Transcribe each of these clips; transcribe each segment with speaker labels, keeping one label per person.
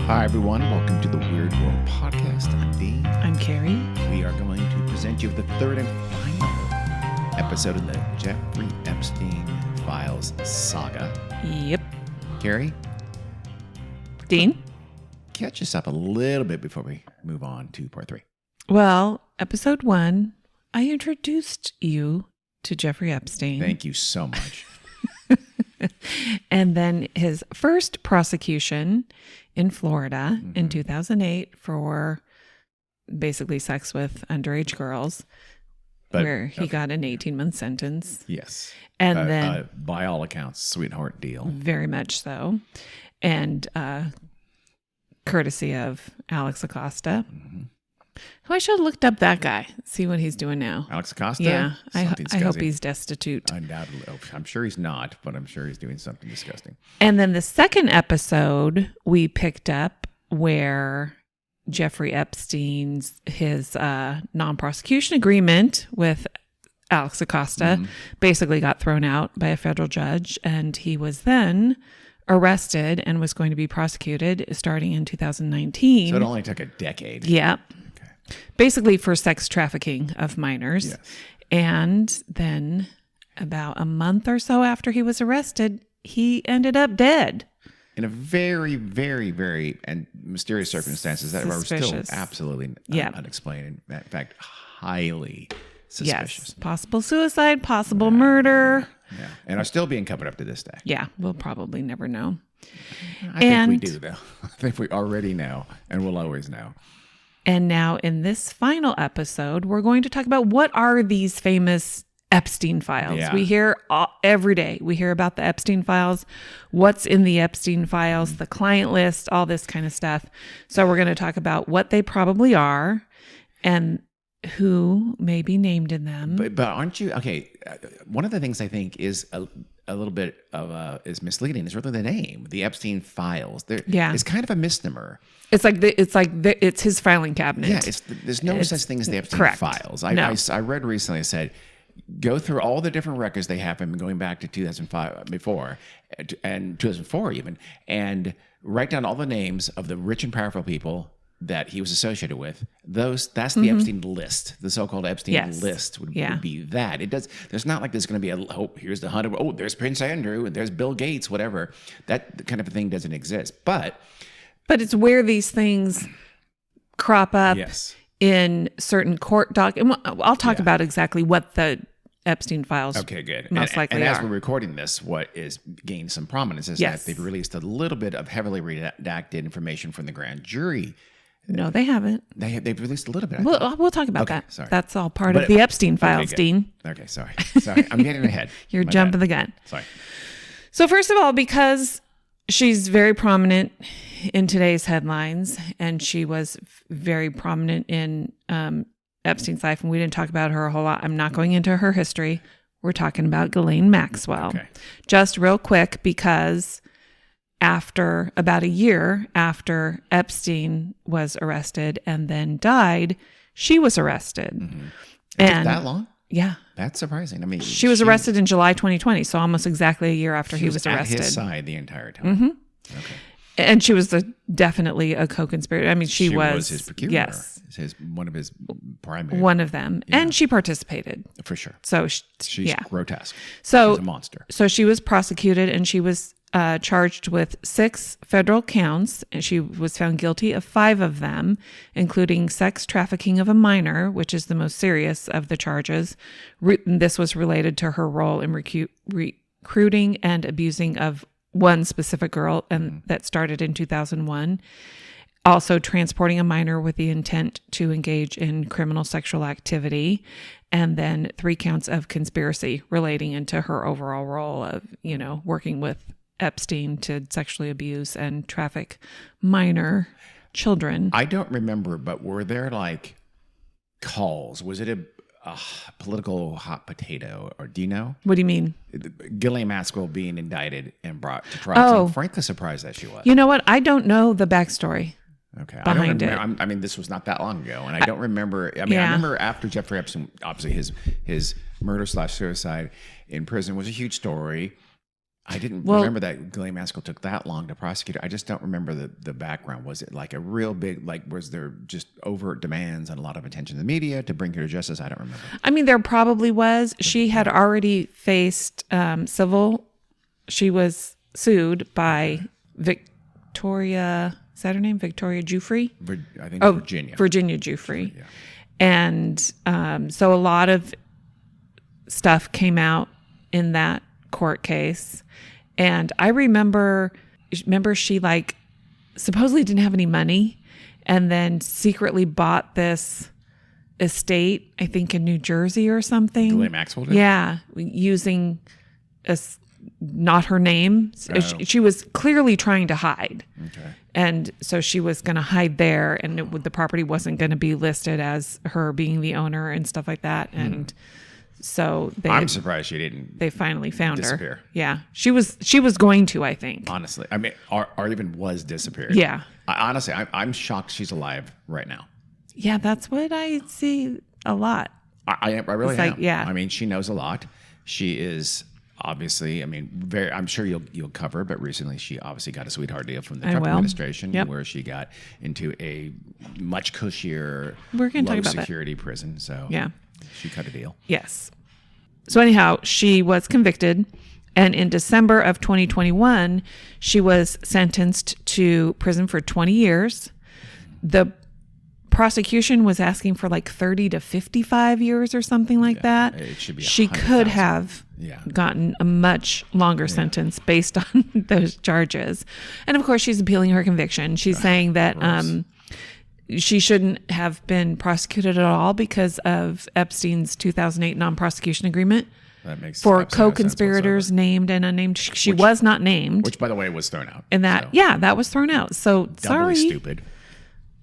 Speaker 1: Hi, everyone. Welcome to the Weird World Podcast. I'm Dean.
Speaker 2: I'm Carrie.
Speaker 1: We are going to present you with the third and final episode of the Jeffrey Epstein Files saga.
Speaker 2: Yep.
Speaker 1: Carrie?
Speaker 2: Dean?
Speaker 1: Catch us up a little bit before we move on to part 3.
Speaker 2: Well, episode 1, I introduced you to Jeffrey Epstein.
Speaker 1: Thank you so much.
Speaker 2: And then his first prosecution in Florida in 2008 for basically sex with underage girls, where he got an 18-month sentence.
Speaker 1: Yes.
Speaker 2: And then,
Speaker 1: by all accounts, sweetheart deal.
Speaker 2: very much so. And courtesy of Alex Acosta. Who I should have looked up that guy, see what he's doing now.
Speaker 1: Alex Acosta?
Speaker 2: Yeah, I hope
Speaker 1: scuzzy.
Speaker 2: he's destitute.
Speaker 1: Undoubtedly. Oh, I'm sure he's not, but I'm sure he's doing something disgusting.
Speaker 2: And then the second episode we picked up where Jeffrey Epstein's his non-prosecution agreement with Alex Acosta basically got thrown out by a federal judge, and he was then arrested and was going to be prosecuted starting in 2019.
Speaker 1: So it only took a decade.
Speaker 2: Yeah. Basically for sex trafficking of minors.
Speaker 1: Yes.
Speaker 2: And then about a month or so after he was arrested, he ended up dead.
Speaker 1: In a very, very, very and mysterious circumstances that are still
Speaker 2: Suspicious.
Speaker 1: absolutely unexplained. In fact, highly suspicious.
Speaker 2: Yes. Possible suicide, possible murder.
Speaker 1: Yeah. And are still being covered up to this day.
Speaker 2: Yeah, we'll probably never know.
Speaker 1: I think we do, though. I think we already know, and we'll always know.
Speaker 2: And now in this final episode, we're going to talk about what are these famous Epstein Files.
Speaker 1: Yeah.
Speaker 2: We hear every day, we hear about the Epstein Files, what's in the Epstein Files, the client list, all this kind of stuff. So we're going to talk about what they probably are and who may be named in them.
Speaker 1: But aren't you, okay, one of the things I think is a little bit of is misleading is really the name, the Epstein Files. It's kind of a misnomer.
Speaker 2: It's it's his filing cabinet.
Speaker 1: Yeah, there's no such thing as the Epstein
Speaker 2: correct.
Speaker 1: Files.
Speaker 2: No.
Speaker 1: I read recently, it said, go through all the different records they have been going back to 2005 before and 2004 even, and write down all the names of the rich and powerful people that he was associated with. That's the Epstein list. The so-called Epstein list would be that. There's not like there's going to be here's the 100. Oh, there's Prince Andrew and there's Bill Gates, whatever. That kind of a thing doesn't exist. But
Speaker 2: it's where these things crop up in certain court documents. I'll talk about exactly what the Epstein Files most likely
Speaker 1: and
Speaker 2: are.
Speaker 1: as we're recording this, what is gained some prominence is that they've released a little bit of heavily redacted information from the grand jury.
Speaker 2: No, they haven't.
Speaker 1: They've released a little bit.
Speaker 2: We'll talk about that.
Speaker 1: Sorry.
Speaker 2: That's all part of the Epstein Files, Dean.
Speaker 1: Okay, sorry. I'm getting ahead.
Speaker 2: You're jumping the gun.
Speaker 1: Sorry.
Speaker 2: So first of all, because she's very prominent in today's headlines, and she was very prominent in Epstein's life, and we didn't talk about her a whole lot. I'm not going into her history. We're talking about Ghislaine Maxwell.
Speaker 1: Okay.
Speaker 2: Just real quick, because after about a year after Epstein was arrested and then died, she was arrested.
Speaker 1: Mm-hmm. And that long?
Speaker 2: Yeah.
Speaker 1: That's surprising. I mean,
Speaker 2: she was arrested in July 2020, so almost exactly a year after he was arrested.
Speaker 1: At his side the entire time. Okay.
Speaker 2: And she was definitely a co-conspirator. I mean, she was
Speaker 1: his procurer.
Speaker 2: Yes.
Speaker 1: One of his primary.
Speaker 2: One of them. Yeah. And she participated.
Speaker 1: For sure.
Speaker 2: So
Speaker 1: she's grotesque.
Speaker 2: So
Speaker 1: she's a monster.
Speaker 2: So she was prosecuted, and she was charged with 6 federal counts, and she was found guilty of 5 of them, including sex trafficking of a minor, which is the most serious of the charges. This was related to her role in recruiting and abusing of one specific girl, and that started in 2001. Also transporting a minor with the intent to engage in criminal sexual activity, and then 3 counts of conspiracy relating into her overall role of, working with Epstein to sexually abuse and traffic minor children.
Speaker 1: I don't remember, but were there calls? Was it a political hot potato, or do you know?
Speaker 2: What do you mean?
Speaker 1: Ghislaine Maxwell being indicted and brought to trial. I'm frankly surprised that she was.
Speaker 2: You know what? I don't know the backstory.
Speaker 1: Okay.
Speaker 2: Behind it.
Speaker 1: I mean, this was not that long ago, and I don't remember. I mean, I remember after Jeffrey Epstein, obviously his murder/suicide in prison was a huge story. I didn't remember that Ghislaine Maxwell took that long to prosecute. I just don't remember the background. Was it like a real big, like, was there just overt demands and a lot of attention to the media to bring her to justice? I don't remember.
Speaker 2: I mean, there probably was. She had already faced civil. She was sued by Victoria, is that her name? Victoria Giuffre?
Speaker 1: I think Virginia.
Speaker 2: Virginia Giuffre. Yeah. And so a lot of stuff came out in that court case. And I remember she like supposedly didn't have any money and then secretly bought this estate, I think in New Jersey or something.
Speaker 1: Ghislaine Maxwell did?
Speaker 2: Yeah, using not her name. Oh. She was clearly trying to hide. Okay. And so she was going to hide there, and the property wasn't going to be listed as her being the owner and stuff like that. And so
Speaker 1: I'm surprised she didn't.
Speaker 2: They finally found
Speaker 1: disappear.
Speaker 2: Her. Yeah, she was going to, I think.
Speaker 1: Honestly, I mean, or even was disappeared.
Speaker 2: Yeah.
Speaker 1: Honestly, I'm shocked she's alive right now.
Speaker 2: Yeah, that's what I see a lot.
Speaker 1: I really am.
Speaker 2: Like, yeah.
Speaker 1: I mean, she knows a lot. She is. Obviously, I mean, I'm sure you'll cover, but recently she obviously got a sweetheart deal from the Trump administration, where she got into a much cushier, low security prison. So
Speaker 2: yeah,
Speaker 1: she cut a deal.
Speaker 2: Yes. So anyhow, she was convicted, and in December of 2021, she was sentenced to prison for 20 years. The prosecution was asking for like 30 to 55 years or something like that.
Speaker 1: It should be.
Speaker 2: She could have gotten a much longer sentence based on those charges. And of course, she's appealing her conviction. She's saying that she shouldn't have been prosecuted at all because of Epstein's 2008 non-prosecution agreement.
Speaker 1: That makes
Speaker 2: for co-conspirators named and unnamed. She was not named.
Speaker 1: Which, by the way, was thrown out.
Speaker 2: And that, that was thrown out. So,
Speaker 1: doubly stupid.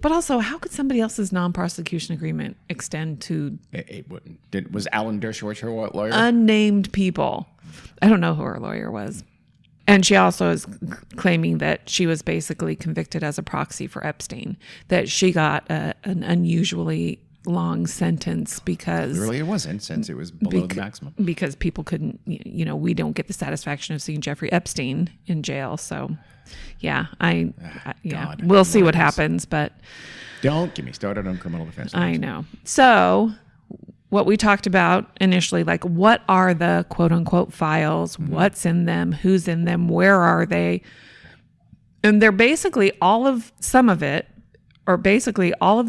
Speaker 2: But also, how could somebody else's non-prosecution agreement extend to...
Speaker 1: It wouldn't. Was Alan Dershowitz her lawyer?
Speaker 2: Unnamed people. I don't know who her lawyer was. And she also is claiming that she was basically convicted as a proxy for Epstein, that she got an unusually long sentence because...
Speaker 1: Really, it wasn't, since it was below the maximum.
Speaker 2: Because people couldn't, we don't get the satisfaction of seeing Jeffrey Epstein in jail, so... Yeah, God, we'll see what happens, but
Speaker 1: don't get me started on criminal defense.
Speaker 2: I know. So what we talked about initially, like what are the quote unquote files? Mm-hmm. What's in them? Who's in them? Where are they? And they're basically all of the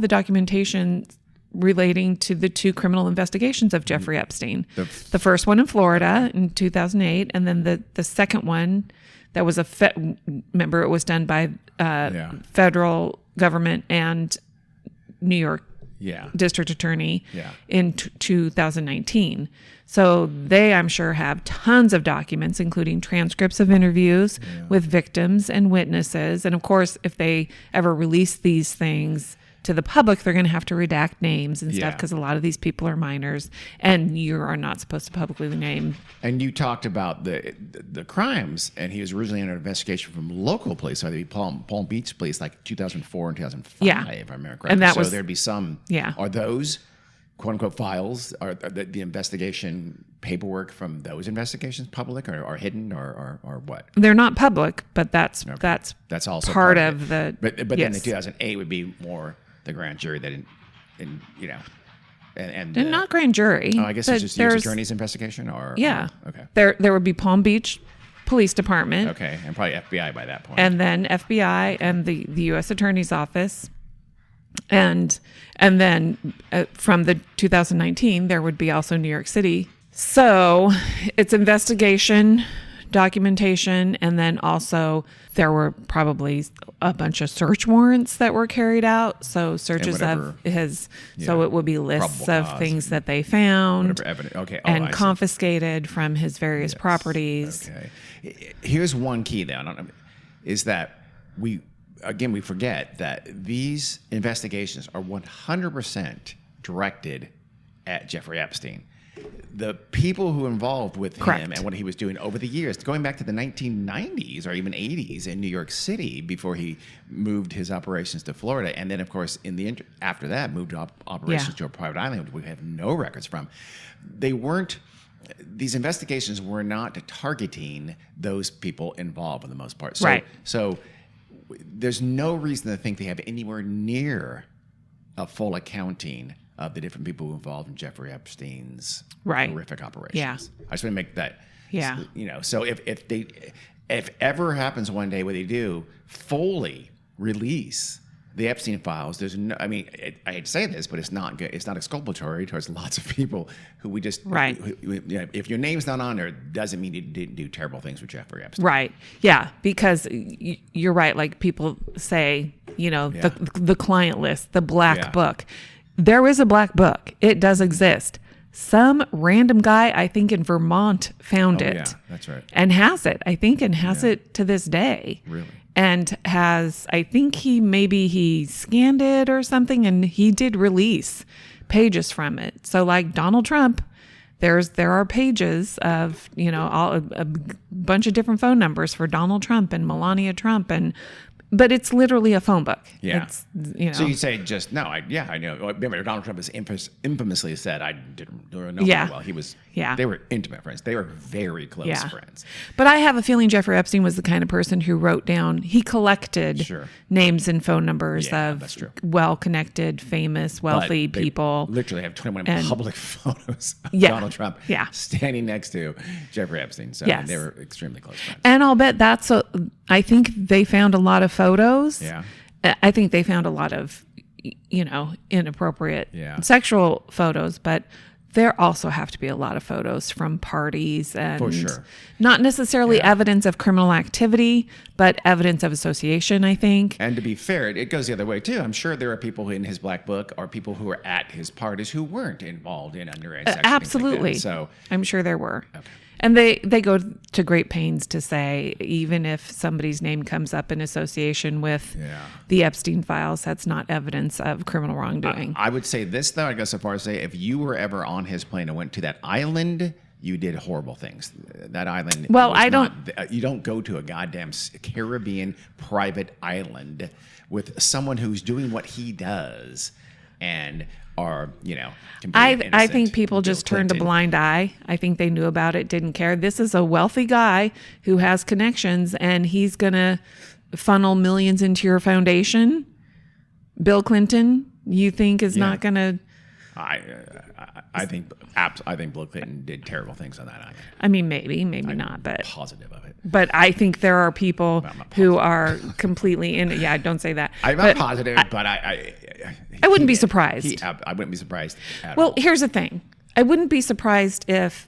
Speaker 2: documentation relating to the two criminal investigations of Jeffrey Epstein. The first one in Florida in 2008, and then the second one that was remember it was done by federal government and New York district attorney in 2019. So they, I'm sure, have tons of documents, including transcripts of interviews with victims and witnesses. And of course, if they ever release these things to the public, they're going to have to redact names and stuff because a lot of these people are minors, and you are not supposed to publicly name.
Speaker 1: And you talked about the crimes, and he was originally under investigation from local police, so the Palm Beach police, like 2004 and 2005, if I remember correctly.
Speaker 2: And that was,
Speaker 1: there'd be some. Are those quote unquote files? Are the investigation paperwork from those investigations public or hidden or what?
Speaker 2: They're not public, but that's
Speaker 1: also
Speaker 2: part of the.
Speaker 1: But then the 2008 would be more the grand jury that and
Speaker 2: not grand jury.
Speaker 1: Oh, I guess it's just U.S. attorney's investigation,
Speaker 2: okay. There would be Palm Beach Police Department.
Speaker 1: Okay, and probably FBI by that point.
Speaker 2: And then FBI and the U.S. Attorney's Office, and then from the 2019 there would be also New York City. So it's investigation, documentation, and then also there were probably a bunch of search warrants that were carried out. So searches of his, so it would be lists of things that they found and confiscated from his various properties.
Speaker 1: Okay. Here's one key though, is that we forget that these investigations are 100% directed at Jeffrey Epstein. The people who were involved with him and what he was doing over the years, going back to the 1990s or even 80s in New York City before he moved his operations to Florida. And then, of course, after that, moved operations to a private island, which we have no records from. They weren't these investigations were not targeting those people involved for the most part. So,
Speaker 2: Right.
Speaker 1: So there's no reason to think they have anywhere near a full accounting of the different people involved in Jeffrey Epstein's
Speaker 2: Right.
Speaker 1: horrific operations.
Speaker 2: Yeah.
Speaker 1: I just want to make that.
Speaker 2: Yeah.
Speaker 1: So if ever happens one day where they do fully release the Epstein Files, there's no. I mean, I hate to say this, but it's not good. It's not exculpatory towards lots of people who we just.
Speaker 2: Right.
Speaker 1: If your name's not on there, doesn't mean you didn't do terrible things with Jeffrey Epstein.
Speaker 2: Right. Yeah. Because you're right. Like people say, the client list, the black book. There is a black book. It does exist. Some random guy, I think in Vermont, found it.
Speaker 1: Yeah, that's right.
Speaker 2: And has it, I think, and has it to this day.
Speaker 1: Really?
Speaker 2: And I think he scanned it or something, and he did release pages from it. So like Donald Trump, there are pages of, a bunch of different phone numbers for Donald Trump and Melania Trump, but it's literally a phone book.
Speaker 1: Yeah.
Speaker 2: It's,
Speaker 1: So you say just no? I know. Remember, Donald Trump has infamously said, "I didn't know him well." He was.
Speaker 2: Yeah.
Speaker 1: They were intimate friends. They were very close friends.
Speaker 2: But I have a feeling Jeffrey Epstein was the kind of person who wrote down. He collected
Speaker 1: Sure.
Speaker 2: names and phone numbers
Speaker 1: that's
Speaker 2: of
Speaker 1: true.
Speaker 2: well-connected, famous, wealthy
Speaker 1: But they
Speaker 2: people.
Speaker 1: literally have 21 public photos of
Speaker 2: Yeah.
Speaker 1: Donald Trump
Speaker 2: Yeah.
Speaker 1: standing next to Jeffrey Epstein. So
Speaker 2: Yes.
Speaker 1: they were extremely close friends.
Speaker 2: And I'll bet I think they found a lot of photos.
Speaker 1: Yeah.
Speaker 2: I think they found a lot of, inappropriate
Speaker 1: Yeah.
Speaker 2: sexual photos, but there also have to be a lot of photos from parties and
Speaker 1: For sure.
Speaker 2: not necessarily
Speaker 1: Yeah.
Speaker 2: evidence of criminal activity, but evidence of association, I think.
Speaker 1: And to be fair, it goes the other way too. I'm sure there are people in his black book or people who were at his parties who weren't involved in underage sex.
Speaker 2: Absolutely.
Speaker 1: Things like that. So
Speaker 2: I'm sure there were. And they go to great pains to say, even if somebody's name comes up in association with the Epstein Files, that's not evidence of criminal wrongdoing.
Speaker 1: I would say this, though. I'd go so far as to say if you were ever on his plane and went to that island, you did horrible things. That island.
Speaker 2: Well,
Speaker 1: you don't go to a goddamn Caribbean private island with someone who's doing what he does and are,
Speaker 2: I think people just turned a blind eye. I think they knew about it, didn't care. This is a wealthy guy who has connections, and he's going to funnel millions into your foundation. Bill Clinton, you think is not going to...
Speaker 1: I think Bill Clinton did terrible things on that island.
Speaker 2: I mean, maybe not, but...
Speaker 1: Positive of it.
Speaker 2: But I think there are people who are completely in it. Yeah, don't say that.
Speaker 1: I'm not positive, but
Speaker 2: I wouldn't be surprised.
Speaker 1: I wouldn't be surprised at
Speaker 2: Well,
Speaker 1: all.
Speaker 2: here's the thing. I wouldn't be surprised if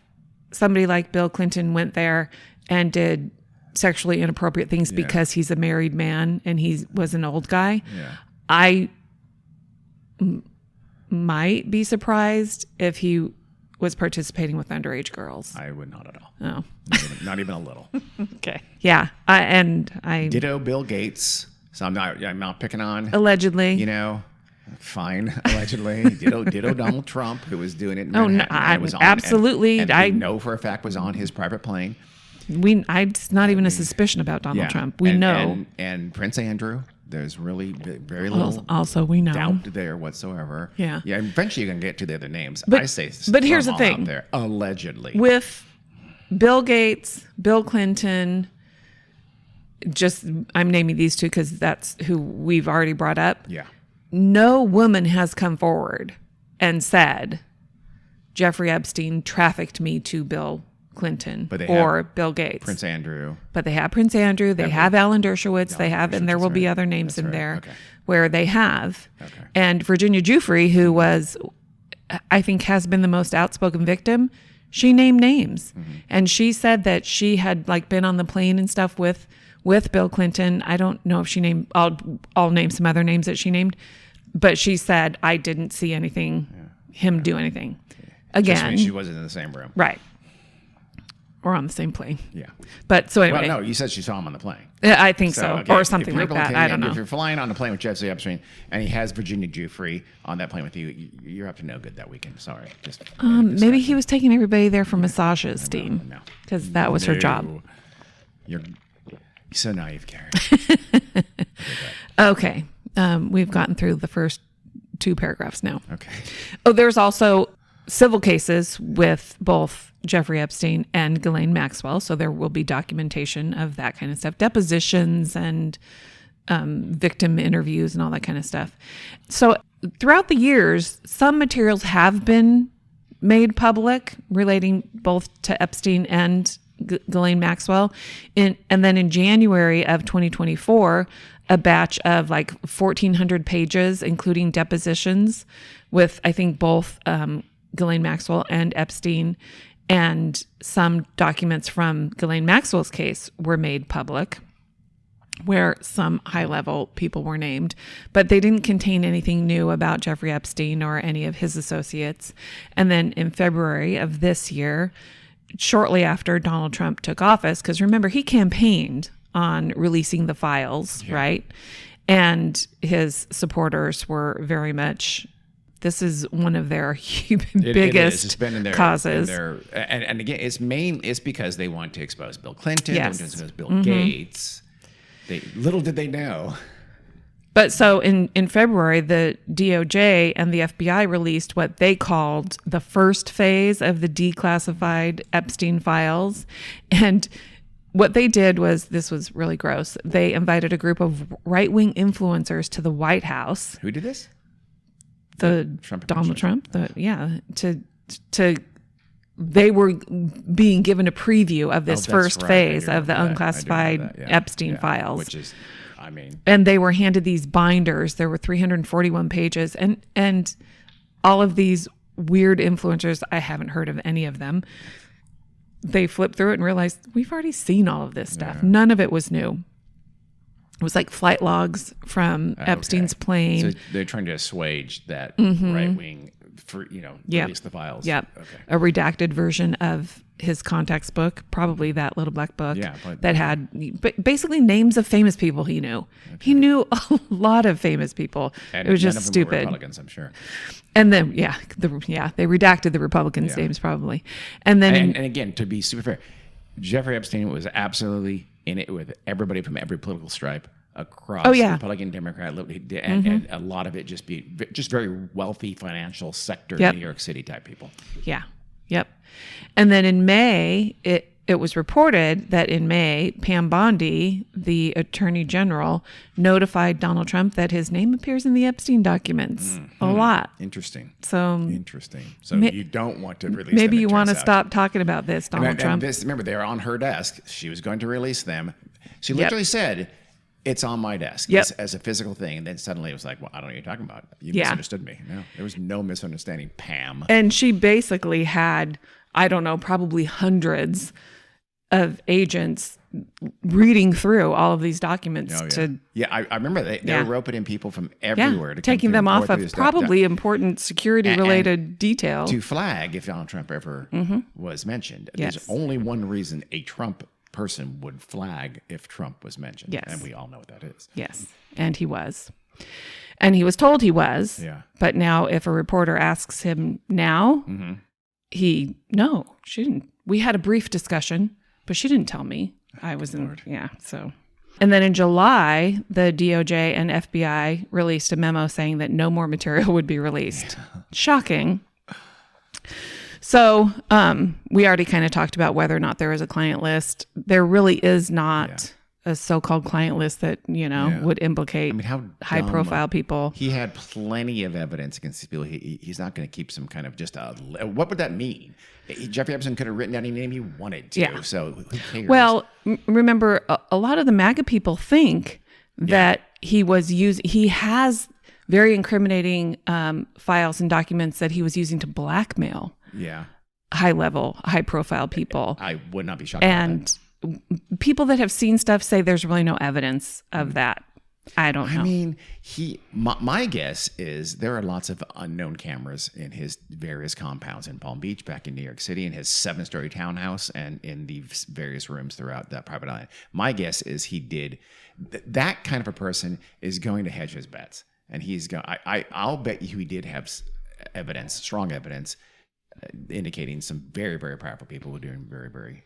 Speaker 2: somebody like Bill Clinton went there and did sexually inappropriate things because he's a married man and he was an old guy.
Speaker 1: Yeah.
Speaker 2: I might be surprised if he was participating with underage girls.
Speaker 1: I would not at all.
Speaker 2: Oh.
Speaker 1: Not even a little.
Speaker 2: Okay. Yeah. I
Speaker 1: Ditto Bill Gates. So I'm not picking on,
Speaker 2: allegedly.
Speaker 1: Fine, allegedly. Ditto Donald Trump, who was doing it in
Speaker 2: Oh, no,
Speaker 1: Manhattan, and was on,
Speaker 2: absolutely.
Speaker 1: And I know for a fact was on his private plane.
Speaker 2: It's not even a suspicion about Donald Trump. We know.
Speaker 1: And Prince Andrew, there's really very little
Speaker 2: Also, we know.
Speaker 1: doubt there whatsoever.
Speaker 2: Yeah.
Speaker 1: Yeah, eventually you can get to the other names.
Speaker 2: But-
Speaker 1: I say
Speaker 2: but here's
Speaker 1: throw
Speaker 2: the
Speaker 1: them all
Speaker 2: thing.
Speaker 1: out there. Allegedly.
Speaker 2: With Bill Gates, Bill Clinton, I'm naming these two because that's who we've already brought up.
Speaker 1: Yeah.
Speaker 2: No woman has come forward and said, Jeffrey Epstein trafficked me to Bill Clinton or Bill Gates.
Speaker 1: Prince Andrew.
Speaker 2: But they have Prince Andrew, they have Alan Dershowitz, and there will be other names in there where they have.
Speaker 1: Okay.
Speaker 2: And Virginia Giuffre, who I think has been the most outspoken victim, she named names.
Speaker 1: Mm-hmm.
Speaker 2: And she said that she had been on the plane and stuff with Bill Clinton. I don't know if she named, I'll name some other names that she named, but she said, I didn't see him do anything. Again.
Speaker 1: Just means she wasn't in the same room.
Speaker 2: Right. Or on the same plane.
Speaker 1: Yeah.
Speaker 2: But so anyway.
Speaker 1: Well, no, you said she saw him on the plane.
Speaker 2: I think so.
Speaker 1: Okay,
Speaker 2: Or something like that. I don't know.
Speaker 1: If you're flying on a plane with Jeffrey Epstein and he has Virginia Giuffre on that plane with you, you're up to no good that weekend. Sorry.
Speaker 2: Maybe he was taking everybody there for massages, Steve.
Speaker 1: No.
Speaker 2: Because that was her job.
Speaker 1: You're so naive, Karen.
Speaker 2: Okay. We've gotten through the first two paragraphs now.
Speaker 1: Okay.
Speaker 2: Oh, there's also civil cases with both Jeffrey Epstein and Ghislaine Maxwell. So there will be documentation of that kind of stuff, depositions and victim interviews and all that kind of stuff. So throughout the years, some materials have been made public relating both to Epstein and Ghislaine Maxwell. And then in January of 2024, a batch of like 1,400 pages, including depositions with, I think, both Ghislaine Maxwell and Epstein, and some documents from Ghislaine Maxwell's case were made public, where some high-level people were named, but they didn't contain anything new about Jeffrey Epstein or any of his associates. And then in February of this year, shortly after Donald Trump took office, because remember, he campaigned on releasing the files, right? And his supporters were very much, this is one of their biggest
Speaker 1: it's been in their,
Speaker 2: causes.
Speaker 1: And again, it's because they want to expose Bill Clinton,
Speaker 2: Yes.
Speaker 1: they want to expose Bill Gates. Little did they know.
Speaker 2: But so in February, the DOJ and the FBI released what they called the first phase of the declassified Epstein files. And what they did was, this was really gross. They invited a group of right-wing influencers to the White House.
Speaker 1: Who did this?
Speaker 2: Donald Trump. They were being given a preview of this first phase of the unclassified Epstein files.
Speaker 1: Which is, I mean.
Speaker 2: And they were handed these binders. There were 341 pages. And all of these weird influencers, I haven't heard of any of them. They flipped through it and realized, we've already seen all of this stuff.
Speaker 1: Yeah.
Speaker 2: None of it was new. It was like flight logs from Epstein's plane.
Speaker 1: So they're trying to assuage that right wing, release the files.
Speaker 2: Yep.
Speaker 1: Okay.
Speaker 2: A redacted version of his contacts book, probably that little black book that had basically names of famous people he knew. Okay. He knew a lot of famous people.
Speaker 1: And
Speaker 2: it was just
Speaker 1: none of them
Speaker 2: stupid.
Speaker 1: were Republicans, I'm sure.
Speaker 2: And then, they redacted the Republicans' names probably. And then,
Speaker 1: and again, to be super fair, Jeffrey Epstein was absolutely in it with everybody from every political stripe across Republican, Democrat, and a lot of it just very wealthy financial sector New York City type people.
Speaker 2: Yeah. Yep. And then in May, it was reported that in May, Pam Bondi, the Attorney General, notified Donald Trump that his name appears in the Epstein documents a lot.
Speaker 1: Interesting.
Speaker 2: So
Speaker 1: you don't want to release them.
Speaker 2: Maybe you want to stop talking about this, Donald Trump.
Speaker 1: Remember, they were on her desk. She was going to release them. She literally said, it's on my desk as a physical thing. And then suddenly it was like, well, I don't know what you're talking about. You misunderstood me. No, there was no misunderstanding, Pam.
Speaker 2: And she basically had, I don't know, probably hundreds of agents reading through all of these documents
Speaker 1: I remember they were roping in people from everywhere to
Speaker 2: taking them off of probably important security related detail
Speaker 1: to flag if Donald Trump ever was mentioned.
Speaker 2: Yes.
Speaker 1: There's only one reason a Trump person would flag if Trump was mentioned.
Speaker 2: Yes.
Speaker 1: And we all know what that is.
Speaker 2: Yes. And he was. And he was told he was.
Speaker 1: Yeah.
Speaker 2: But now if a reporter asks him now, she didn't. We had a brief discussion, but she didn't tell me. I was so. And then in July, the DOJ and FBI released a memo saying that no more material would be released. Shocking. So we already kind of talked about whether or not there is a client list. There really is not a so-called client list that, would implicate high-profile people.
Speaker 1: He had plenty of evidence against these people. He's not going to keep some kind of what would that mean? Jeffrey Epstein could have written down any name he wanted to. Yeah. So who cares?
Speaker 2: Well, remember, a lot of the MAGA people think that he has very incriminating files and documents that he was using to blackmail high-profile people.
Speaker 1: I would not be shocked about that.
Speaker 2: People that have seen stuff say there's really no evidence of that. I don't know.
Speaker 1: I mean, my guess is there are lots of unknown cameras in his various compounds in Palm Beach, back in New York City, in his 7-story townhouse, and in the various rooms throughout that private island. My guess is he did. That kind of a person is going to hedge his bets, and he's going. I'll bet you he did have evidence, strong evidence, indicating some very, very powerful people were doing very, very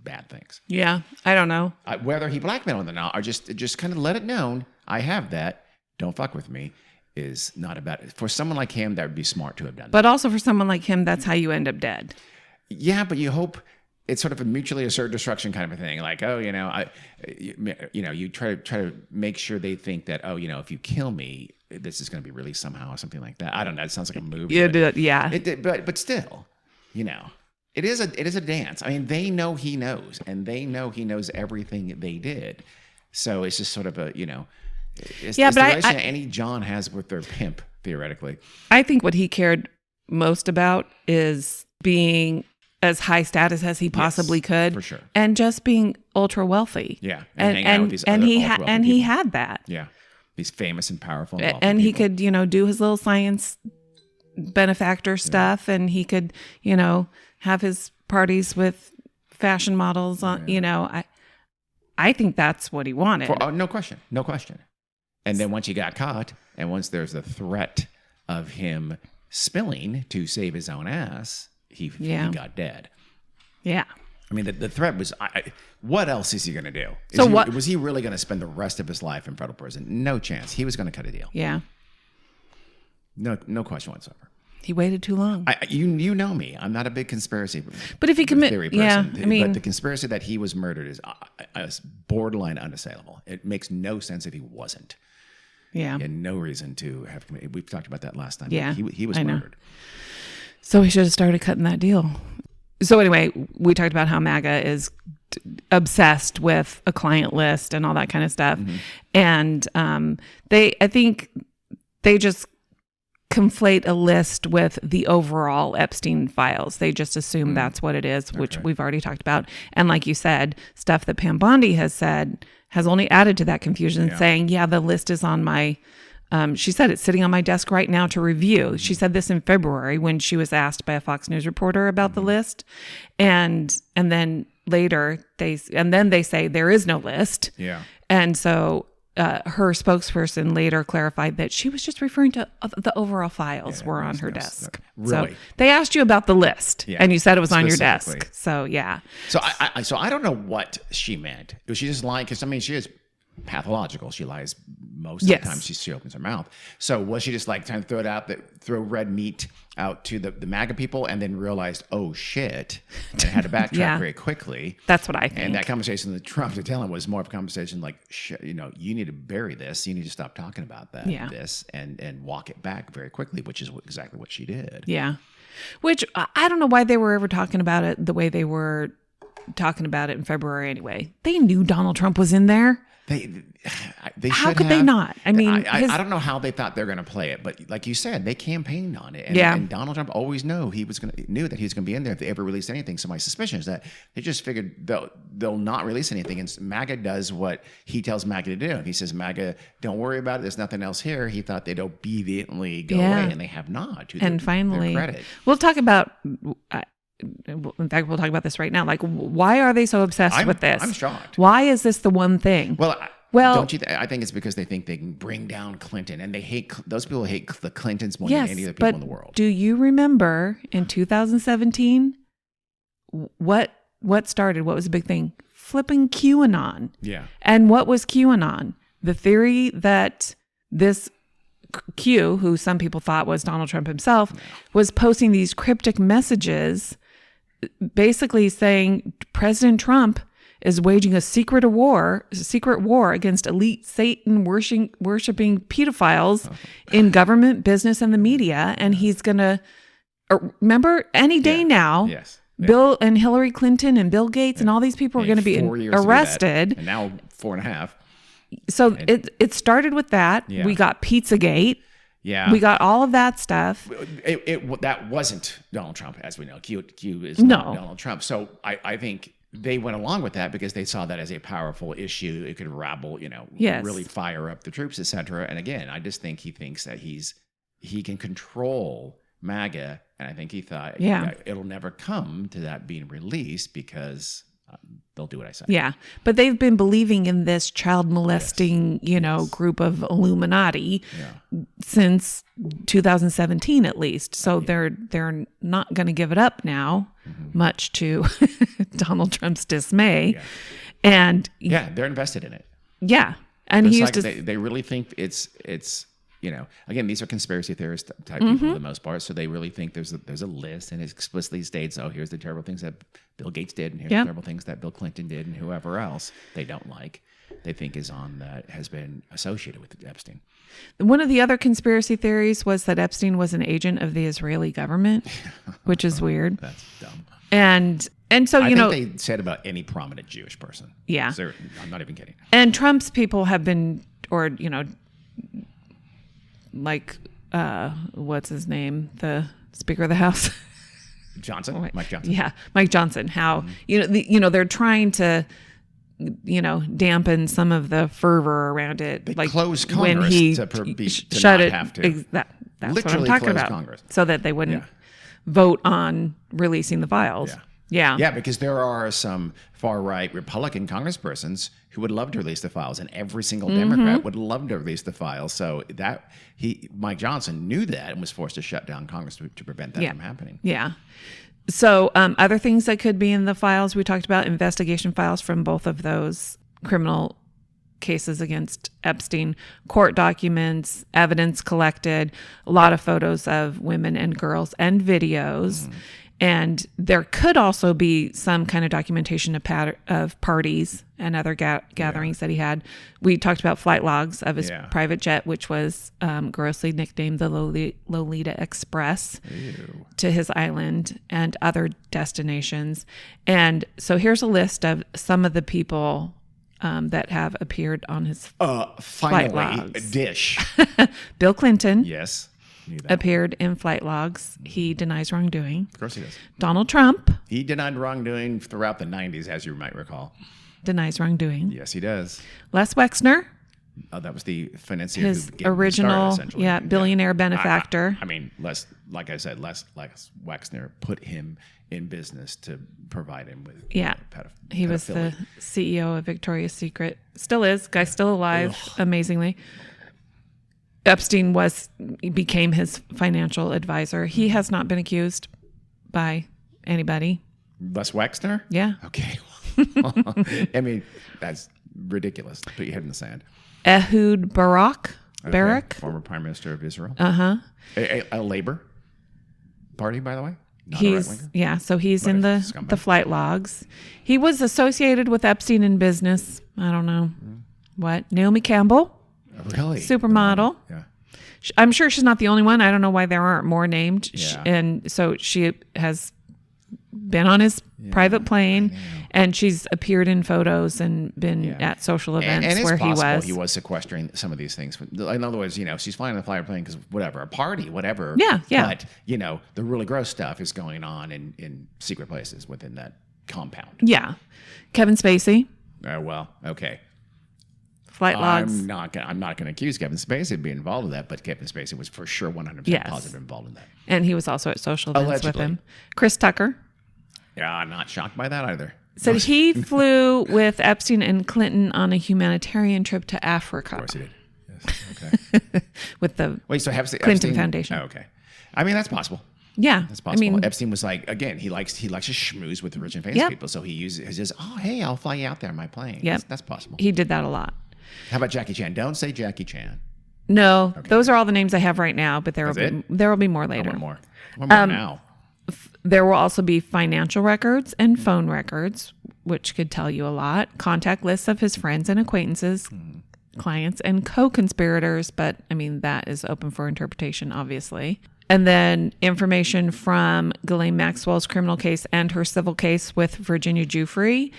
Speaker 1: bad things.
Speaker 2: Yeah, I don't know.
Speaker 1: Whether he blackmailed them or not, or just kind of let it known, I have that, don't fuck with me, is not about it. For someone like him, that would be smart to have done that.
Speaker 2: But also for someone like him, that's how you end up dead.
Speaker 1: Yeah, but you hope it's sort of a mutually assured destruction kind of a thing. Like, oh, you try to make sure they think that, oh, if you kill me, this is going to be released somehow or something like that. I don't know. It sounds like a movie.
Speaker 2: Yeah.
Speaker 1: But still, it is a dance. I mean, they know he knows, and they know he knows everything they did. So it's just sort of a, it's the relation that any John has with their pimp, theoretically.
Speaker 2: I think what he cared most about is being as high status as he possibly could,
Speaker 1: for sure,
Speaker 2: and just being ultra wealthy.
Speaker 1: Yeah,
Speaker 2: and he had that.
Speaker 1: Yeah, he's famous and powerful,
Speaker 2: and he could do his little science benefactor stuff, and he could have his parties with fashion models on. I think that's what he wanted.
Speaker 1: No question. And then once he got caught, and once there's the threat of him spilling to save his own ass, he got dead.
Speaker 2: Yeah.
Speaker 1: I mean, the threat was, what else is he going to do? Was he really going to spend the rest of his life in federal prison? No chance. He was going to cut a deal.
Speaker 2: Yeah.
Speaker 1: No question whatsoever.
Speaker 2: He waited too long.
Speaker 1: You know me. I'm not a big conspiracy
Speaker 2: but if he
Speaker 1: theory person.
Speaker 2: Yeah,
Speaker 1: but the conspiracy that he was murdered is borderline unassailable. It makes no sense if he wasn't.
Speaker 2: Yeah.
Speaker 1: He had no reason to have committed. We've talked about that last time.
Speaker 2: Yeah.
Speaker 1: He was murdered.
Speaker 2: So he should have started cutting that deal. So anyway, we talked about how MAGA is obsessed with a client list and all that kind of stuff. Mm-hmm. And I think they just conflate a list with the overall Epstein files. They just assume that's what it is, which we've already talked about. And like you said, stuff that Pam Bondi has said has only added to that confusion, saying, the list is on my, she said it's sitting on my desk right now to review. She said this in February when she was asked by a Fox News reporter about the list. And then later they say there is no list.
Speaker 1: Yeah.
Speaker 2: And so her spokesperson later clarified that she was just referring to the overall files were on her desk.
Speaker 1: Really?
Speaker 2: So they asked you about the list, and you said it was on your desk. So yeah.
Speaker 1: So I don't know what she meant. Was she just lying? Because she is pathological. She lies most of the time she opens her mouth. So was she just like trying to throw red meat out to the MAGA people, and then realized, oh shit, and had to backtrack very quickly?
Speaker 2: That's what I think.
Speaker 1: And that conversation that Trump to tell him was more of a conversation like, shit, you need to bury this. You need to stop talking about this and walk it back very quickly, which is exactly what she did.
Speaker 2: Yeah. Which I don't know why they were ever talking about it the way they were talking about it in February anyway. They knew Donald Trump was in there.
Speaker 1: They
Speaker 2: how could they not? I mean,
Speaker 1: I don't know how they thought they're going to play it, but like you said, they campaigned on it, and Donald Trump always knew that he was going to be in there if they ever released anything. So my suspicion is that they just figured they'll not release anything, and MAGA does what he tells MAGA to do. And he says, MAGA, don't worry about it. There's nothing else here. He thought they'd obediently go away, and they have not.
Speaker 2: Finally,
Speaker 1: their credit.
Speaker 2: We'll talk about. In fact, we'll talk about this right now. Like, why are they so obsessed with this?
Speaker 1: I'm shocked.
Speaker 2: Why is this the one thing?
Speaker 1: Well, don't you? I think it's because they think they can bring down Clinton, and they hate those people. Hate the Clintons more than any other people in the world.
Speaker 2: Do you remember in 2017 what started? What was the big thing? Flipping QAnon.
Speaker 1: Yeah.
Speaker 2: And what was QAnon? The theory that this Q, who some people thought was Donald Trump himself, was posting these cryptic messages, basically saying President Trump is waging a secret war against elite Satan worshiping pedophiles in government, business, and the media, and he's gonna remember any day now.
Speaker 1: Yes.
Speaker 2: Bill and Hillary Clinton and Bill Gates and all these people are going to be arrested,
Speaker 1: and now 4.5.
Speaker 2: So it started with that.
Speaker 1: Yeah.
Speaker 2: We got Pizzagate.
Speaker 1: Yeah,
Speaker 2: we got all of that stuff.
Speaker 1: That wasn't Donald Trump, as we know. Q is not Donald Trump. So I think they went along with that because they saw that as a powerful issue. It could rabble, really fire up the troops, etc. And again, I just think he thinks that he can control MAGA, and I think he thought it'll never come to that being released because they'll do what I say.
Speaker 2: Yeah, but they've been believing in this child molesting, group of Illuminati since 2017 at least. So they're not going to give it up now, much to Donald Trump's dismay.
Speaker 1: Yeah.
Speaker 2: And
Speaker 1: they're invested in it.
Speaker 2: Yeah, and he used to.
Speaker 1: They really think it's again, these are conspiracy theorist type people for the most part. So they really think there's a list, and it explicitly states, oh, here's the terrible things that Bill Gates did, and here's the terrible things that Bill Clinton did, and whoever else they don't like, they think is on that has been associated with Epstein.
Speaker 2: One of the other conspiracy theories was that Epstein was an agent of the Israeli government, which is weird.
Speaker 1: That's dumb.
Speaker 2: And so,
Speaker 1: I think they said about any prominent Jewish person.
Speaker 2: Yeah.
Speaker 1: I'm not even kidding.
Speaker 2: And Trump's people have been, what's his name? The Speaker of the House?
Speaker 1: Johnson? Mike Johnson.
Speaker 2: Yeah, Mike Johnson. How, they're trying to, dampen some of the fervor around it.
Speaker 1: They closed Congress
Speaker 2: when he
Speaker 1: to
Speaker 2: shut
Speaker 1: not
Speaker 2: it.
Speaker 1: have to.
Speaker 2: That's
Speaker 1: Literally
Speaker 2: what I'm talking about.
Speaker 1: Congress.
Speaker 2: So that they wouldn't vote on releasing the files.
Speaker 1: Yeah, because there are some far-right Republican congresspersons who would love to release the files, and every single Democrat would love to release the files. So Mike Johnson knew that and was forced to shut down Congress to prevent that from happening.
Speaker 2: Yeah. So other things that could be in the files, we talked about investigation files from both of those criminal cases against Epstein, court documents, evidence collected, a lot of photos of women and girls and videos. And there could also be some kind of documentation of parties and other gatherings that he had. We talked about flight logs of his private jet, which was grossly nicknamed the Lolita Express, to his island and other destinations. And so here's a list of some of the people that have appeared on his flight logs.
Speaker 1: Dish.
Speaker 2: Bill Clinton.
Speaker 1: Yes.
Speaker 2: Appeared in flight logs. He denies wrongdoing.
Speaker 1: Of course he does.
Speaker 2: Donald Trump.
Speaker 1: He denied wrongdoing throughout the 90s, as you might recall.
Speaker 2: denies wrongdoing.
Speaker 1: Yes, he does.
Speaker 2: Les Wexner.
Speaker 1: That was the financier,
Speaker 2: his
Speaker 1: who gave him the
Speaker 2: original,
Speaker 1: start,
Speaker 2: billionaire benefactor.
Speaker 1: I mean, Les Wexner put him in business to provide him with
Speaker 2: he was the CEO of Victoria's Secret. Still is. Guy's still alive, amazingly. Epstein became his financial advisor. He has not been accused by anybody.
Speaker 1: Les Wexner?
Speaker 2: Yeah.
Speaker 1: Okay. I mean, that's ridiculous. Put your head in the sand.
Speaker 2: Ehud Barak. Barak.
Speaker 1: Former Prime Minister of Israel.
Speaker 2: Uh-huh.
Speaker 1: A Labor Party, by the way.
Speaker 2: So he's in the flight logs. He was associated with Epstein in business. I don't know what. Naomi Campbell.
Speaker 1: Really?
Speaker 2: Supermodel.
Speaker 1: Yeah.
Speaker 2: I'm sure she's not the only one. I don't know why there aren't more named.
Speaker 1: Yeah.
Speaker 2: And so she has been on his private plane, and she's appeared in photos and been at social events
Speaker 1: and
Speaker 2: where
Speaker 1: he was sequestering some of these things. In other words, she's flying on the flight plane because whatever, a party, whatever.
Speaker 2: Yeah.
Speaker 1: But, the really gross stuff is going on in secret places within that compound.
Speaker 2: Yeah. Kevin Spacey.
Speaker 1: Well, okay.
Speaker 2: Flight logs.
Speaker 1: I'm not going to accuse Kevin Spacey of being involved in that, but Kevin Spacey was for sure 100% positive involved in that.
Speaker 2: And he was also at social events
Speaker 1: Allegedly.
Speaker 2: with him. Chris Tucker.
Speaker 1: Yeah, I'm not shocked by that either.
Speaker 2: Said he flew with Epstein and Clinton on a humanitarian trip to Africa.
Speaker 1: Of course he did. Yes. Okay.
Speaker 2: With the
Speaker 1: Clinton
Speaker 2: Clinton Foundation.
Speaker 1: Oh, okay. I mean, that's possible.
Speaker 2: Yeah.
Speaker 1: That's possible. Epstein was like, again, he likes to schmooze with the rich and famous people. So he says, oh, hey, I'll fly you out there on my plane.
Speaker 2: Yeah.
Speaker 1: That's possible.
Speaker 2: He did that a lot.
Speaker 1: How about Jackie Chan? Don't say Jackie Chan.
Speaker 2: No, those are all the names I have right now, but there will be more later.
Speaker 1: One more now.
Speaker 2: There will also be financial records and phone records, which could tell you a lot. Contact lists of his friends and acquaintances, clients, and co-conspirators. But that is open for interpretation, obviously. And then information from Ghislaine Maxwell's criminal case and her civil case with Virginia Giuffre.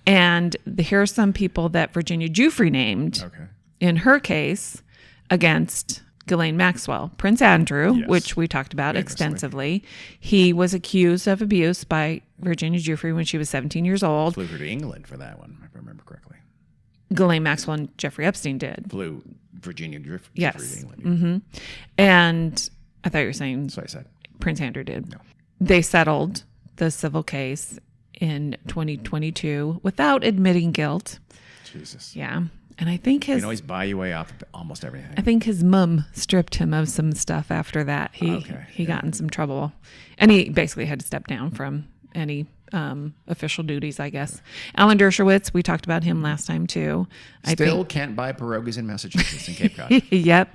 Speaker 2: And here are some people that Virginia Giuffre named in her case against Ghislaine Maxwell. Prince Andrew, which we talked about extensively. He was accused of abuse by Virginia Giuffre when she was 17 years old.
Speaker 1: Flew her to England for that one, if I remember correctly.
Speaker 2: Ghislaine Maxwell and Jeffrey Epstein did.
Speaker 1: Flew Virginia Giuffre
Speaker 2: yes.
Speaker 1: to England.
Speaker 2: Mm-hmm. And I thought you were saying
Speaker 1: that's what I said.
Speaker 2: Prince Andrew did.
Speaker 1: No.
Speaker 2: They settled the civil case in 2022 without admitting guilt.
Speaker 1: Jesus.
Speaker 2: Yeah. And I think
Speaker 1: you can always buy your way off of almost everything.
Speaker 2: I think his mom stripped him of some stuff after that. He got in some trouble. And he basically had to step down from any official duties, I guess. Alan Dershowitz, we talked about him last time too.
Speaker 1: Still can't buy pierogies in Massachusetts and Cape Cod.
Speaker 2: Yep.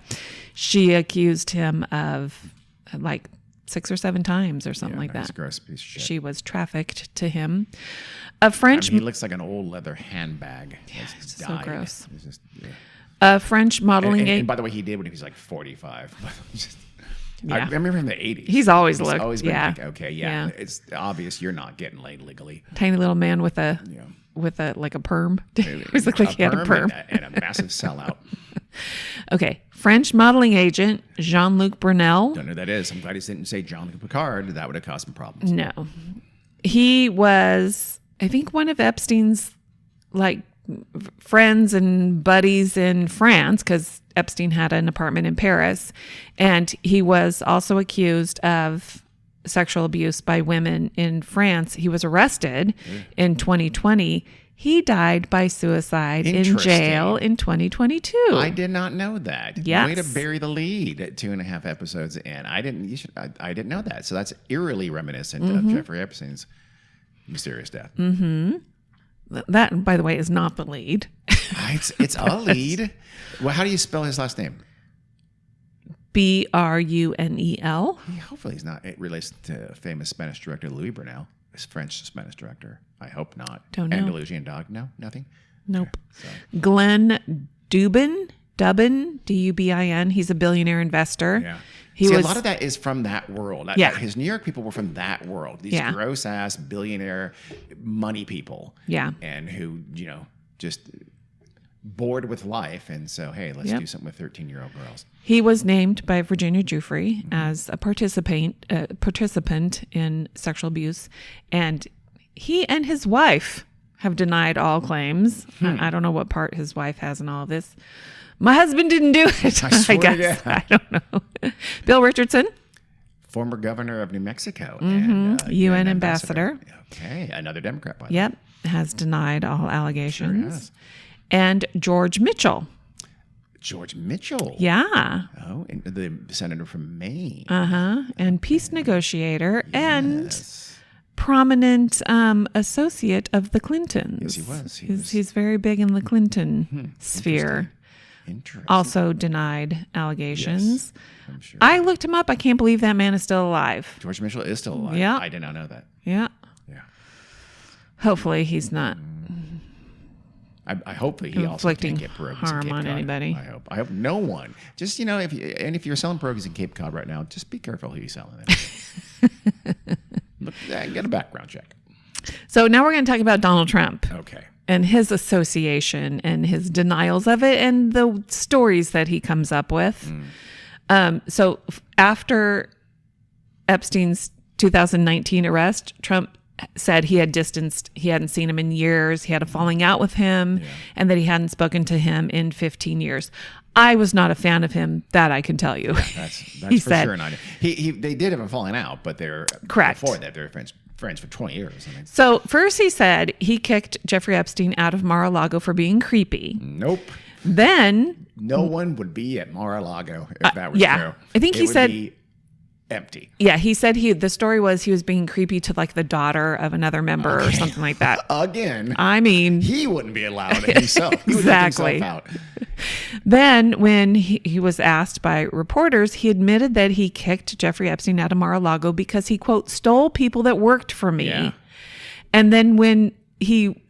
Speaker 2: She accused him of like 6 or 7 times or something like
Speaker 1: He's
Speaker 2: that.
Speaker 1: a gross piece of shit.
Speaker 2: She was trafficked to him. A French
Speaker 1: he looks like an old leather handbag.
Speaker 2: it's so gross.
Speaker 1: It's just,
Speaker 2: A French modeling
Speaker 1: and by the way, he did when he was like 45. I
Speaker 2: Yeah.
Speaker 1: remember from the 80s.
Speaker 2: He's always looked.
Speaker 1: Always been
Speaker 2: yeah.
Speaker 1: like, okay, yeah, it's obvious you're not getting laid legally.
Speaker 2: Tiny little man with a like a perm. He always looked like he had a perm.
Speaker 1: And a massive sellout.
Speaker 2: Okay. French modeling agent Jean-Luc Brunel.
Speaker 1: Don't know who that is. I'm glad he didn't say Jean-Luc Picard. That would have caused some problems.
Speaker 2: No. He was, I think, one of Epstein's like friends and buddies in France, because Epstein had an apartment in Paris. And he was also accused of sexual abuse by women in France. He was arrested in 2020. He died by suicide in jail in 2022.
Speaker 1: I did not know that.
Speaker 2: Yes.
Speaker 1: Way to bury the lead at 2.5 episodes in. I didn't know that. So that's eerily reminiscent of Jeffrey Epstein's mysterious death.
Speaker 2: That, by the way, is not the lead.
Speaker 1: It's a lead. Well, how do you spell his last name?
Speaker 2: Brunel.
Speaker 1: Hopefully he's not. It relates to famous Spanish director Louis Brunel. His French Spanish director. I hope not.
Speaker 2: Don't know.
Speaker 1: Andalusian dog. No, nothing.
Speaker 2: Nope. Okay, so. Glenn Dubin, Dubin. He's a billionaire investor.
Speaker 1: Yeah. A lot of that is from that world.
Speaker 2: Yeah.
Speaker 1: His New York people were from that world. These gross ass billionaire money people.
Speaker 2: Yeah.
Speaker 1: And who, just bored with life. And so, hey, let's do something with 13-year-old girls.
Speaker 2: He was named by Virginia Giuffre as a participant in sexual abuse. And he and his wife have denied all claims. I don't know what part his wife has in all of this. My husband didn't do it, I guess. I don't know. Bill Richardson.
Speaker 1: Former governor of New Mexico. And
Speaker 2: UN ambassador.
Speaker 1: Okay. Another Democrat, by the way.
Speaker 2: Yep. Has denied all allegations.
Speaker 1: Sure has.
Speaker 2: And George Mitchell.
Speaker 1: George Mitchell.
Speaker 2: Yeah.
Speaker 1: Oh, and the senator from Maine.
Speaker 2: And peace negotiator and prominent associate of the Clintons.
Speaker 1: Yes, he was.
Speaker 2: He's very big in the Clinton sphere.
Speaker 1: Interesting.
Speaker 2: Also denied allegations.
Speaker 1: Yes, I'm sure.
Speaker 2: I looked him up. I can't believe that man is still alive.
Speaker 1: George Mitchell is still alive.
Speaker 2: Yeah.
Speaker 1: I did not know that.
Speaker 2: Yeah.
Speaker 1: Yeah.
Speaker 2: Hopefully he's not.
Speaker 1: I hope that he also
Speaker 2: inflicting
Speaker 1: can't get pierogies in
Speaker 2: harm
Speaker 1: Cape
Speaker 2: on
Speaker 1: Cod.
Speaker 2: anybody.
Speaker 1: I hope no one. Just if you're selling pierogies in Cape Cod right now, just be careful who you're selling it. Get a background check.
Speaker 2: So now we're going to talk about Donald Trump.
Speaker 1: Okay.
Speaker 2: And his association and his denials of it and the stories that he comes up with. So after Epstein's 2019 arrest, Trump said he hadn't seen him in years. He had a falling out with him and that he hadn't spoken to him in 15 years. I was not a fan of him, that I can tell you.
Speaker 1: Yeah, that's
Speaker 2: he
Speaker 1: for
Speaker 2: said,
Speaker 1: sure. Not they did have a falling out, but they're
Speaker 2: correct.
Speaker 1: Before that, they're friends for 20 years.
Speaker 2: So first he said he kicked Jeffrey Epstein out of Mar-a-Lago for being creepy.
Speaker 1: Nope.
Speaker 2: Then
Speaker 1: no one would be at Mar-a-Lago if that was true.
Speaker 2: I think he said
Speaker 1: be empty.
Speaker 2: Yeah, he said the story was he was being creepy to like the daughter of another member or something like that.
Speaker 1: Again.
Speaker 2: I mean,
Speaker 1: he wouldn't be allowed himself.
Speaker 2: Exactly.
Speaker 1: He would take himself out.
Speaker 2: Then when he was asked by reporters, he admitted that he kicked Jeffrey Epstein out of Mar-a-Lago because he, quote, stole people that worked for me.
Speaker 1: Yeah.
Speaker 2: And then when he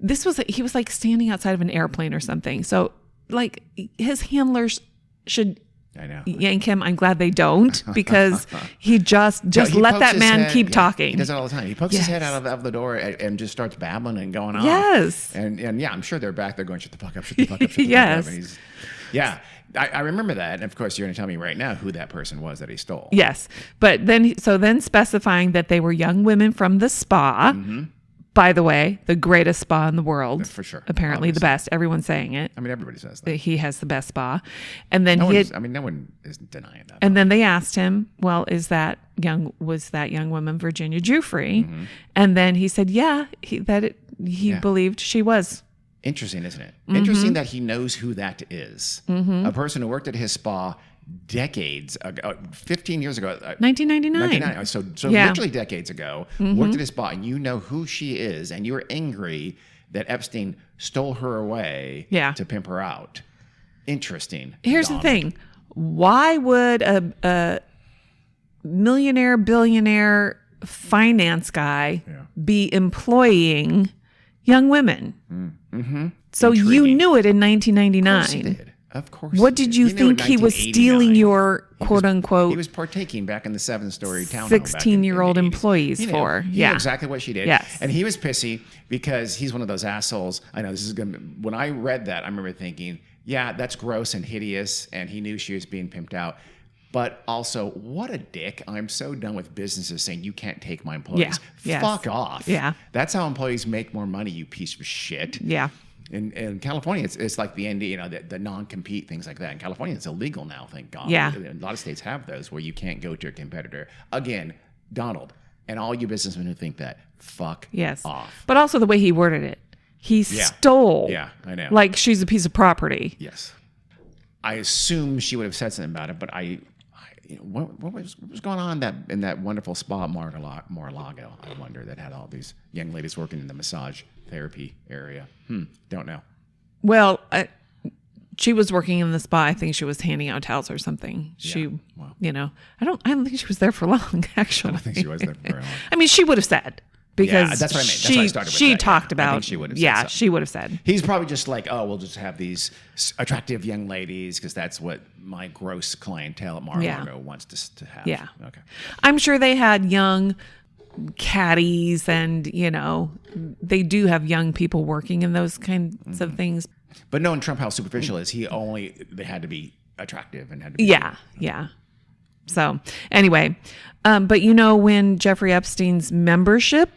Speaker 2: was like standing outside of an airplane or something. So like his handlers should
Speaker 1: I know.
Speaker 2: yank him. I'm glad they don't, because he just let that man keep talking.
Speaker 1: He does it all the time. He pokes his head out of the door and just starts babbling and going on.
Speaker 2: Yes.
Speaker 1: And yeah, I'm sure they're back there going, shut the fuck up, shut the fuck up, shut the
Speaker 2: yes.
Speaker 1: fuck up. And I remember that. And of course, you're going to tell me right now who that person was that he stole.
Speaker 2: Yes. But then specifying that they were young women from the spa. By the way, the greatest spa in the world.
Speaker 1: For sure.
Speaker 2: Apparently the best. Everyone's saying it.
Speaker 1: I mean, everybody says that.
Speaker 2: He has the best spa. And then
Speaker 1: no one is denying that.
Speaker 2: And then they asked him, well, was that young woman Virginia Giuffre? And then he said, he believed she was.
Speaker 1: Interesting, isn't it? Interesting that he knows who that is. A person who worked at his spa decades ago, 15 years ago.
Speaker 2: 1999.
Speaker 1: So
Speaker 2: Yeah.
Speaker 1: literally decades ago, worked at a spa, and you know who she is, and you're angry that Epstein stole her away to pimp her out. Interesting.
Speaker 2: Here's the thing. Why would a millionaire, billionaire finance guy be employing young women? So
Speaker 1: Intriguing.
Speaker 2: you knew it in 1999.
Speaker 1: Of course.
Speaker 2: What did you think he was stealing your quote unquote?
Speaker 1: He was partaking back in the 7-story townhome.
Speaker 2: 16-year-old employees for.
Speaker 1: He knew exactly what she did.
Speaker 2: Yes.
Speaker 1: And he was pissy because he's one of those assholes. I know this is going to, when I read that, I remember thinking, yeah, that's gross and hideous. And he knew she was being pimped out. But also, what a dick. I'm so done with businesses saying you can't take my employees.
Speaker 2: Yeah.
Speaker 1: Fuck off.
Speaker 2: Yeah.
Speaker 1: That's how employees make more money, you piece of shit.
Speaker 2: Yeah.
Speaker 1: In California, it's like the ND, the non-compete, things like that. In California, it's illegal now, thank God.
Speaker 2: Yeah.
Speaker 1: A lot of states have those where you can't go to a competitor. Again, Donald, and all you businessmen who think that, fuck off.
Speaker 2: But also the way he worded it. He stole.
Speaker 1: Yeah, I know.
Speaker 2: Like she's a piece of property.
Speaker 1: Yes. I assume she would have said something about it, but what was going on in that wonderful spa at Mar-a-Lago, I wonder, that had all these young ladies working in the massage therapy area. Don't know.
Speaker 2: Well, she was working in the spa. I think she was handing out towels or something. She, I don't think she was there for long, actually.
Speaker 1: I don't think she was there for very long.
Speaker 2: I mean, she would have said. Because
Speaker 1: that's what I meant. That's why I started with
Speaker 2: she
Speaker 1: that.
Speaker 2: talked
Speaker 1: I think
Speaker 2: about.
Speaker 1: she would have
Speaker 2: Yeah,
Speaker 1: said
Speaker 2: she would have said.
Speaker 1: He's probably just like, oh, we'll just have these attractive young ladies because that's what my gross clientele at Mar-a-Lago wants to have.
Speaker 2: Yeah.
Speaker 1: Okay.
Speaker 2: I'm sure they had young caddies and, they do have young people working in those kinds of things.
Speaker 1: But knowing Trump how superficial is, they had to be attractive and had to be.
Speaker 2: Yeah. So anyway, but when Jeffrey Epstein's membership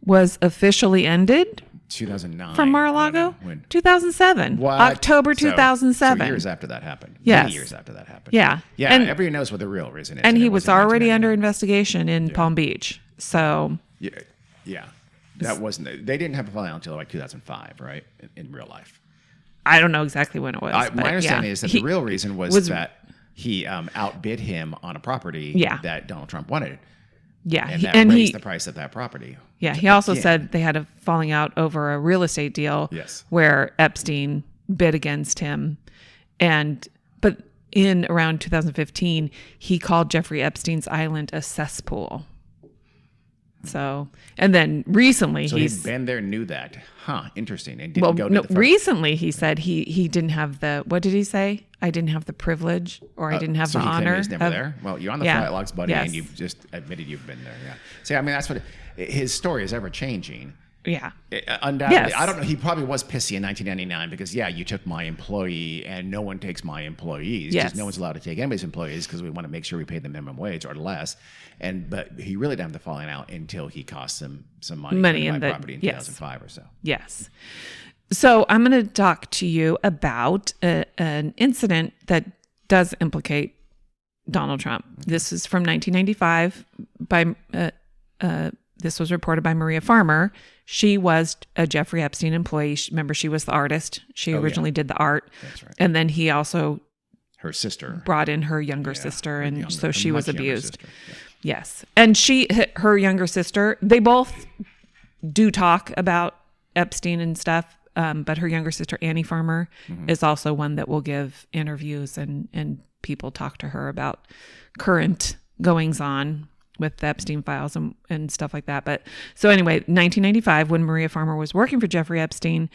Speaker 2: was officially ended
Speaker 1: 2009
Speaker 2: from Mar-a-Lago,
Speaker 1: when
Speaker 2: 2007,
Speaker 1: what?
Speaker 2: October 2007.
Speaker 1: So years after that happened.
Speaker 2: Yes.
Speaker 1: Many years after that happened.
Speaker 2: Yeah.
Speaker 1: Yeah.
Speaker 2: And
Speaker 1: everyone knows what the real reason is.
Speaker 2: And he was already under
Speaker 1: 1999.
Speaker 2: investigation in Palm Beach. So
Speaker 1: yeah. That wasn't. They didn't have a file until like 2005, right? In real life.
Speaker 2: I don't know exactly when it was.
Speaker 1: My understanding is that the real reason was that he outbid him on a property that Donald Trump wanted.
Speaker 2: Yeah.
Speaker 1: And that raised the price of that property.
Speaker 2: Yeah. He also said they had a falling out over a real estate deal where Epstein bid against him. But in around 2015, he called Jeffrey Epstein's island a cesspool. So, and then recently
Speaker 1: he'd been there, knew that. Interesting. And didn't go to the
Speaker 2: recently he said he didn't have the, what did he say? I didn't have the privilege or I didn't have the honor.
Speaker 1: He was never there? Well, you're on the flight logs, buddy, and you've just admitted you've been there. Yeah. See, I mean, that's what his story is ever changing.
Speaker 2: Yeah.
Speaker 1: Undoubtedly. I don't know. He probably was pissy in 1999 because, you took my employee and no one takes my employees. Because no one's allowed to take anybody's employees because we want to make sure we pay the minimum wage or less. But he really didn't have the falling out until he cost them some money in the property in 2005 or so.
Speaker 2: Yes. So I'm going to talk to you about an incident that does implicate Donald Trump. This is from 1995 this was reported by Maria Farmer. She was a Jeffrey Epstein employee. Remember, she was the artist. She originally did the art.
Speaker 1: That's right.
Speaker 2: And then he also
Speaker 1: her sister
Speaker 2: brought in her younger sister, and so she was abused.
Speaker 1: Yeah.
Speaker 2: Yes. And her younger sister, they both do talk about Epstein and stuff. But her younger sister, Annie Farmer, is also one that will give interviews and people talk to her about current goings on with the Epstein Files and stuff like that. But so anyway, 1995, when Maria Farmer was working for Jeffrey Epstein,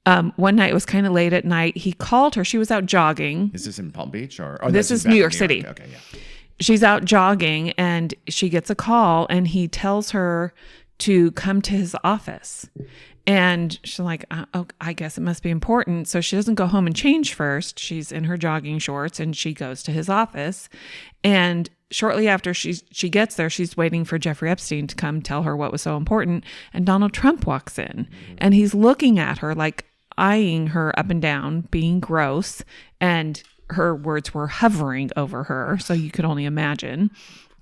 Speaker 2: one night, it was kind of late at night, he called her. She was out jogging.
Speaker 1: Is this in Palm Beach or
Speaker 2: this is New York City.
Speaker 1: Okay, yeah.
Speaker 2: She's out jogging and she gets a call and he tells her to come to his office. And she's like, I guess it must be important. So she doesn't go home and change first. She's in her jogging shorts and she goes to his office. And shortly after she gets there, she's waiting for Jeffrey Epstein to come tell her what was so important. And Donald Trump walks in and he's looking at her, like eyeing her up and down, being gross. And her words were hovering over her. So you could only imagine.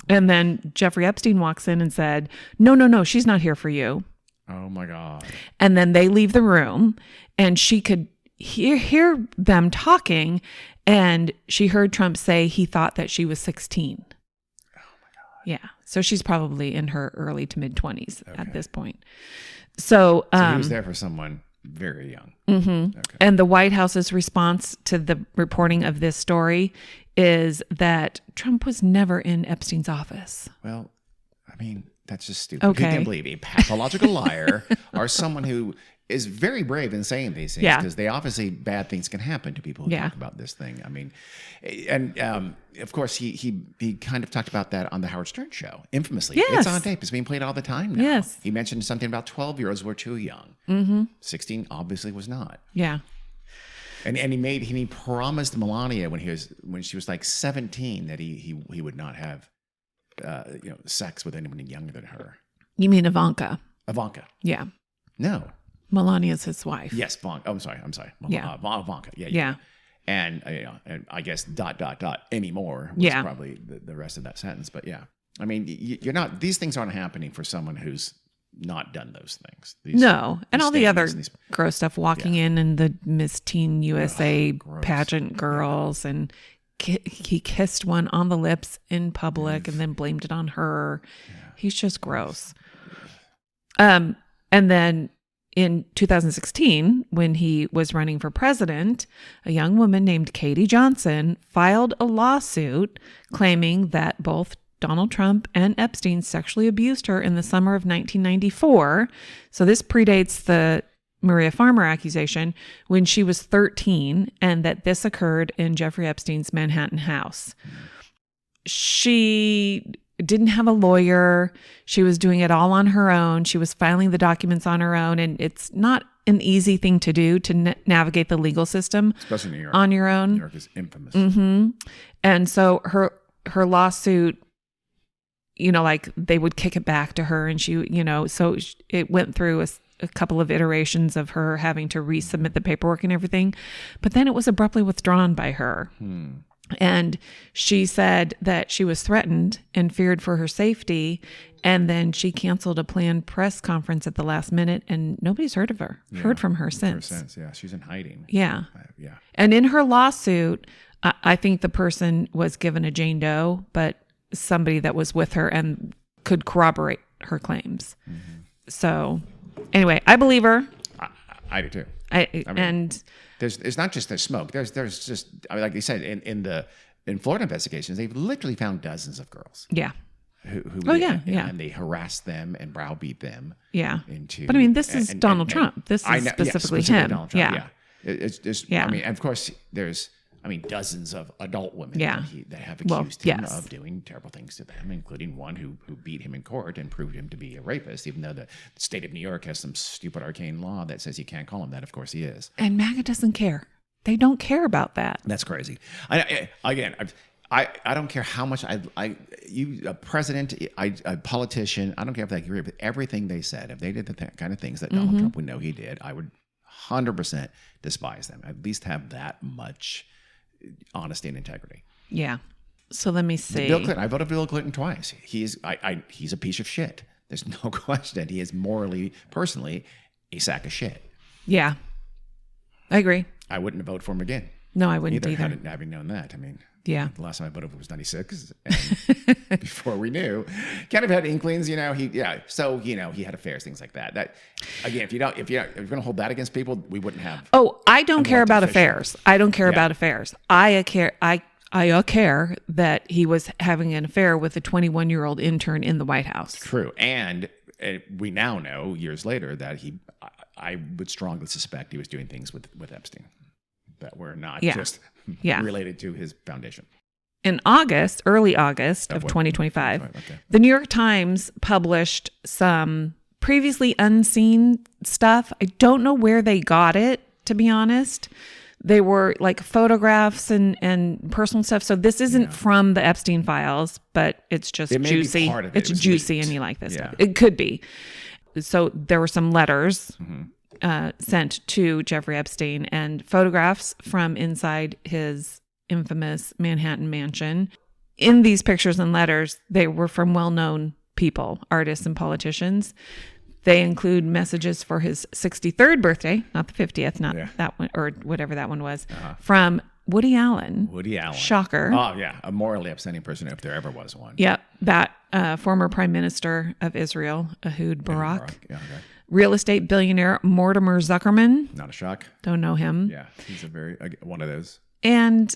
Speaker 2: And then Jeffrey Epstein walks in and said, no, she's not here for you.
Speaker 1: Oh my God.
Speaker 2: And then they leave the room and she could hear them talking, and she heard Trump say he thought that she was 16.
Speaker 1: Oh my God.
Speaker 2: Yeah. So she's probably in her early to mid 20s at this point. So
Speaker 1: he was there for someone very young.
Speaker 2: Mm-hmm. Okay. And the White House's response to the reporting of this story is that Trump was never in Epstein's office.
Speaker 1: Well, I mean, that's just stupid.
Speaker 2: Okay.
Speaker 1: Who can believe a pathological liar or someone who is very brave in saying these things? Because they obviously, bad things can happen to people who talk about this thing. I mean, and of course, he kind of talked about that on the Howard Stern show, infamously.
Speaker 2: Yes.
Speaker 1: It's on tape. It's being played all the time now.
Speaker 2: Yes.
Speaker 1: He mentioned something about 12-year-olds were too young.
Speaker 2: Mm-hmm.
Speaker 1: 16 obviously was not.
Speaker 2: Yeah.
Speaker 1: And he promised Melania when she was like 17 that he would not have sex with anyone younger than her.
Speaker 2: You mean Ivanka?
Speaker 1: Ivanka.
Speaker 2: Yeah.
Speaker 1: No.
Speaker 2: Melania's his wife.
Speaker 1: Yes, Ivanka. Oh, I'm sorry.
Speaker 2: Yeah.
Speaker 1: Ivanka.
Speaker 2: Yeah.
Speaker 1: And and I guess ... anymore was probably the rest of that sentence. But yeah, I mean, you're not. These things aren't happening for someone who's not done those things.
Speaker 2: And all the other gross stuff. Walking in the Miss Teen USA pageant girls, and he kissed one on the lips in public, and then blamed it on her. Yeah. He's just gross. And then in 2016, when he was running for president, a young woman named Katie Johnson filed a lawsuit claiming that both Donald Trump and Epstein sexually abused her in the summer of 1994. So this predates the Maria Farmer accusation, when she was 13, and that this occurred in Jeffrey Epstein's Manhattan house. She didn't have a lawyer. She was doing it all on her own. She was filing the documents on her own. And it's not an easy thing to do, to navigate the legal system,
Speaker 1: especially New York,
Speaker 2: on your own.
Speaker 1: New York is infamous.
Speaker 2: Mm-hmm. And so her lawsuit, like they would kick it back to her, and she, so it went through a couple of iterations of her having to resubmit the paperwork and everything. But then it was abruptly withdrawn by her. And she said that she was threatened and feared for her safety. And then she canceled a planned press conference at the last minute, and nobody's heard from her since.
Speaker 1: Yeah. She's in hiding.
Speaker 2: Yeah.
Speaker 1: Yeah.
Speaker 2: And in her lawsuit, I think the person was given a Jane Doe, but somebody that was with her and could corroborate her claims. Mm-hmm. So anyway, I believe her.
Speaker 1: I do too.
Speaker 2: And
Speaker 1: there's not just the smoke. There's just, like you said, in Florida investigations, they've literally found dozens of girls.
Speaker 2: Yeah.
Speaker 1: And they harassed them and browbeat them.
Speaker 2: Yeah. But I mean, this is Donald Trump. This is specifically him.
Speaker 1: Donald Trump, yeah. It's just, I mean, and of course, there's dozens of adult women that have accused him of doing terrible things to them, including one who beat him in court and proved him to be a rapist, even though the state of New York has some stupid arcane law that says you can't call him that. Of course he is.
Speaker 2: And MAGA doesn't care. They don't care about that.
Speaker 1: That's crazy. I don't care how much a president, a politician, I don't care if I agree with everything they said. If they did the kind of things that Donald Trump would know he did, I would 100% despise them. At least have that much honesty and integrity.
Speaker 2: Yeah. So let me see.
Speaker 1: Bill Clinton. I voted for Bill Clinton twice. He's a piece of shit. There's no question. He is morally, personally, a sack of shit.
Speaker 2: Yeah. I agree.
Speaker 1: I wouldn't vote for him again.
Speaker 2: No, I wouldn't either.
Speaker 1: Having known that. I mean,
Speaker 2: yeah.
Speaker 1: The last time I voted for was 96. And before we knew, kind of had inklings, So, he had affairs, things like that. That, again, if you're going to hold that against people, we wouldn't have.
Speaker 2: Oh, I don't care about affairs. I don't care about affairs. I care that he was having an affair with a 21-year-old intern in the White House.
Speaker 1: True. And we now know, years later, that I would strongly suspect he was doing things with Epstein that were not just related to his foundation.
Speaker 2: In early August of 2025, the New York Times published some previously unseen stuff. I don't know where they got it, to be honest. They were like photographs and personal stuff. So this isn't from the Epstein Files, but it's just juicy. It's juicy leaked. And you like this stuff. It could be. So there were some letters sent to Jeffrey Epstein and photographs from inside his infamous Manhattan mansion. In these pictures and letters, they were from well-known people, artists and politicians. They include messages for his 63rd birthday, not the 50th, not
Speaker 1: Yeah.
Speaker 2: that one, or whatever that one was, from Woody Allen.
Speaker 1: Woody Allen.
Speaker 2: Shocker.
Speaker 1: Oh, yeah. A morally upsetting person if there ever was one.
Speaker 2: Yep. That former prime minister of Israel, Ehud Barak.
Speaker 1: Yeah, okay.
Speaker 2: Real estate billionaire Mortimer Zuckerman.
Speaker 1: Not a shock.
Speaker 2: Don't know him.
Speaker 1: Yeah, he's a very one of those.
Speaker 2: And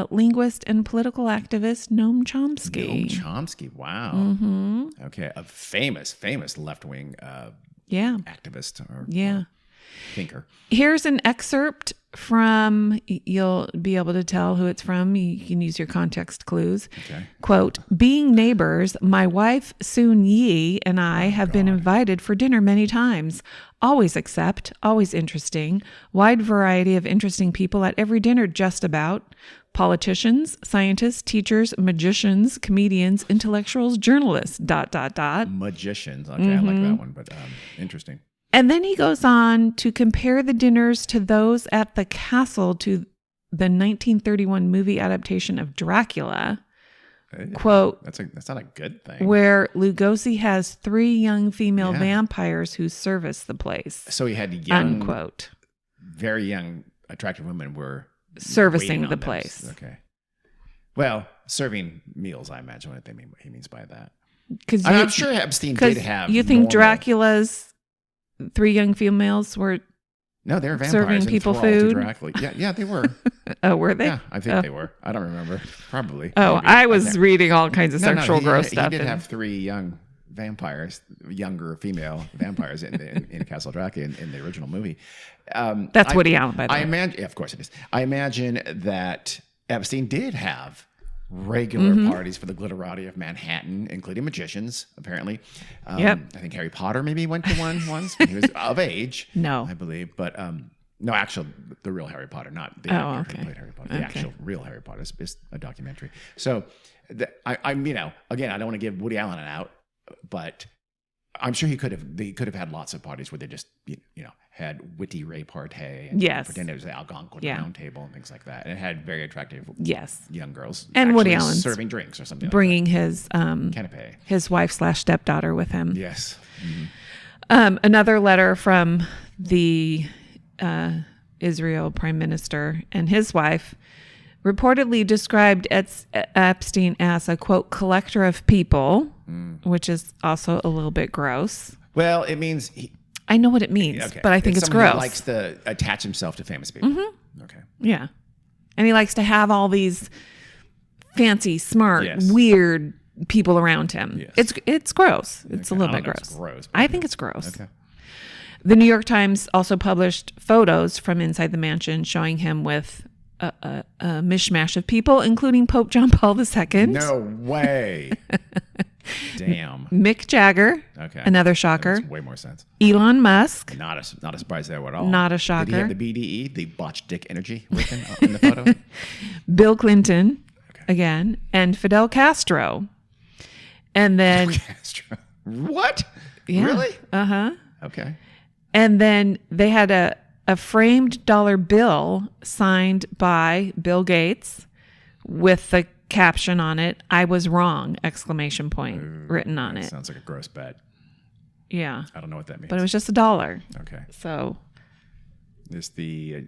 Speaker 2: linguist and political activist Noam Chomsky.
Speaker 1: Noam Chomsky. Wow.
Speaker 2: Mm-hmm.
Speaker 1: Okay, a famous left-wing
Speaker 2: Yeah.
Speaker 1: activist or thinker.
Speaker 2: Here's an excerpt from, you'll be able to tell who it's from. You can use your context clues.
Speaker 1: Okay.
Speaker 2: Quote, being neighbors, my wife Soon Yi and I have been invited for dinner many times. Always accept, always interesting. Wide variety of interesting people at every dinner just about. Politicians, scientists, teachers, magicians, comedians, intellectuals, journalists, ...
Speaker 1: Magicians. Okay, I like that one, but interesting.
Speaker 2: And then he goes on to compare the dinners to those at the castle to the 1931 movie adaptation of Dracula. Quote,
Speaker 1: that's not a good thing.
Speaker 2: where Lugosi has 3 young female vampires who service the place.
Speaker 1: So he had young,
Speaker 2: unquote.
Speaker 1: Very young, attractive women were
Speaker 2: Servicing
Speaker 1: waiting
Speaker 2: the
Speaker 1: on them.
Speaker 2: place.
Speaker 1: Okay. Well, serving meals, I imagine what he means by that.
Speaker 2: Because
Speaker 1: I'm sure Epstein did have.
Speaker 2: You think
Speaker 1: normal-
Speaker 2: Dracula's 3 young females were?
Speaker 1: No, they were vampires
Speaker 2: serving
Speaker 1: and
Speaker 2: people
Speaker 1: thralled to
Speaker 2: food?
Speaker 1: Dracula. Yeah, they were.
Speaker 2: Oh, were they?
Speaker 1: Yeah, I think they were. I don't remember. Probably.
Speaker 2: Oh,
Speaker 1: Maybe.
Speaker 2: I was reading all kinds of sexual gross stuff.
Speaker 1: He did have 3 young vampires, younger female vampires in Castle Dracula in the original movie.
Speaker 2: That's Woody Allen, by the way.
Speaker 1: I imagine, of course it is. I imagine that Epstein did have regular parties for the glitterati of Manhattan, including magicians, apparently.
Speaker 2: Yep.
Speaker 1: I think Harry Potter maybe went to one once when he was of age.
Speaker 2: No.
Speaker 1: I believe. But no, actually, the real Harry Potter, not the
Speaker 2: Oh,
Speaker 1: actor
Speaker 2: okay.
Speaker 1: who played Harry Potter. The
Speaker 2: Okay.
Speaker 1: actual real Harry Potter is a documentary. So, I'm again, I don't want to give Woody Allen an out, but I'm sure they could have had lots of parties where they just had witty repartee and
Speaker 2: Yes.
Speaker 1: pretend it was the Algonquin round table and things like that, and it had very attractive
Speaker 2: Yes.
Speaker 1: young girls
Speaker 2: And Woody
Speaker 1: actually
Speaker 2: Allen's
Speaker 1: serving drinks or something,
Speaker 2: Bringing his
Speaker 1: like that. Canapé.
Speaker 2: his wife/stepdaughter with him.
Speaker 1: Yes.
Speaker 2: Another letter from the Israel prime minister and his wife reportedly described Epstein as a, quote, collector of people, which is also a little bit gross.
Speaker 1: Well, it means
Speaker 2: I know what it means,
Speaker 1: okay.
Speaker 2: but I think it's
Speaker 1: someone who
Speaker 2: gross.
Speaker 1: likes to attach himself to famous people. Okay.
Speaker 2: Yeah. And he likes to have all these fancy, smart,
Speaker 1: Yes.
Speaker 2: weird people around him.
Speaker 1: Yes.
Speaker 2: It's gross. It's a
Speaker 1: Okay.
Speaker 2: little
Speaker 1: I
Speaker 2: bit
Speaker 1: don't know if
Speaker 2: gross.
Speaker 1: it's gross, but
Speaker 2: I think it's gross.
Speaker 1: Okay.
Speaker 2: The New York Times also published photos from inside the mansion showing him with a mishmash of people, including Pope John Paul II.
Speaker 1: No way. Damn.
Speaker 2: Mick Jagger,
Speaker 1: Okay.
Speaker 2: another shocker.
Speaker 1: That makes way more sense.
Speaker 2: Elon Musk,
Speaker 1: Not a surprise there at all.
Speaker 2: Not a
Speaker 1: Did he have
Speaker 2: shocker.
Speaker 1: the BDE, the botched dick energy, with him in the photo?
Speaker 2: Bill Clinton,
Speaker 1: Okay.
Speaker 2: again, and Fidel Castro. And then,
Speaker 1: Castro. What?
Speaker 2: yeah,
Speaker 1: Really?
Speaker 2: uh-huh.
Speaker 1: Okay.
Speaker 2: And then they had a framed dollar bill signed by Bill Gates with the caption on it, "I was wrong!" ! Written on
Speaker 1: That
Speaker 2: it.
Speaker 1: sounds like a gross bet.
Speaker 2: Yeah.
Speaker 1: I don't know what that means.
Speaker 2: But it was just $1.
Speaker 1: Okay.
Speaker 2: So,
Speaker 1: It's the
Speaker 2: lick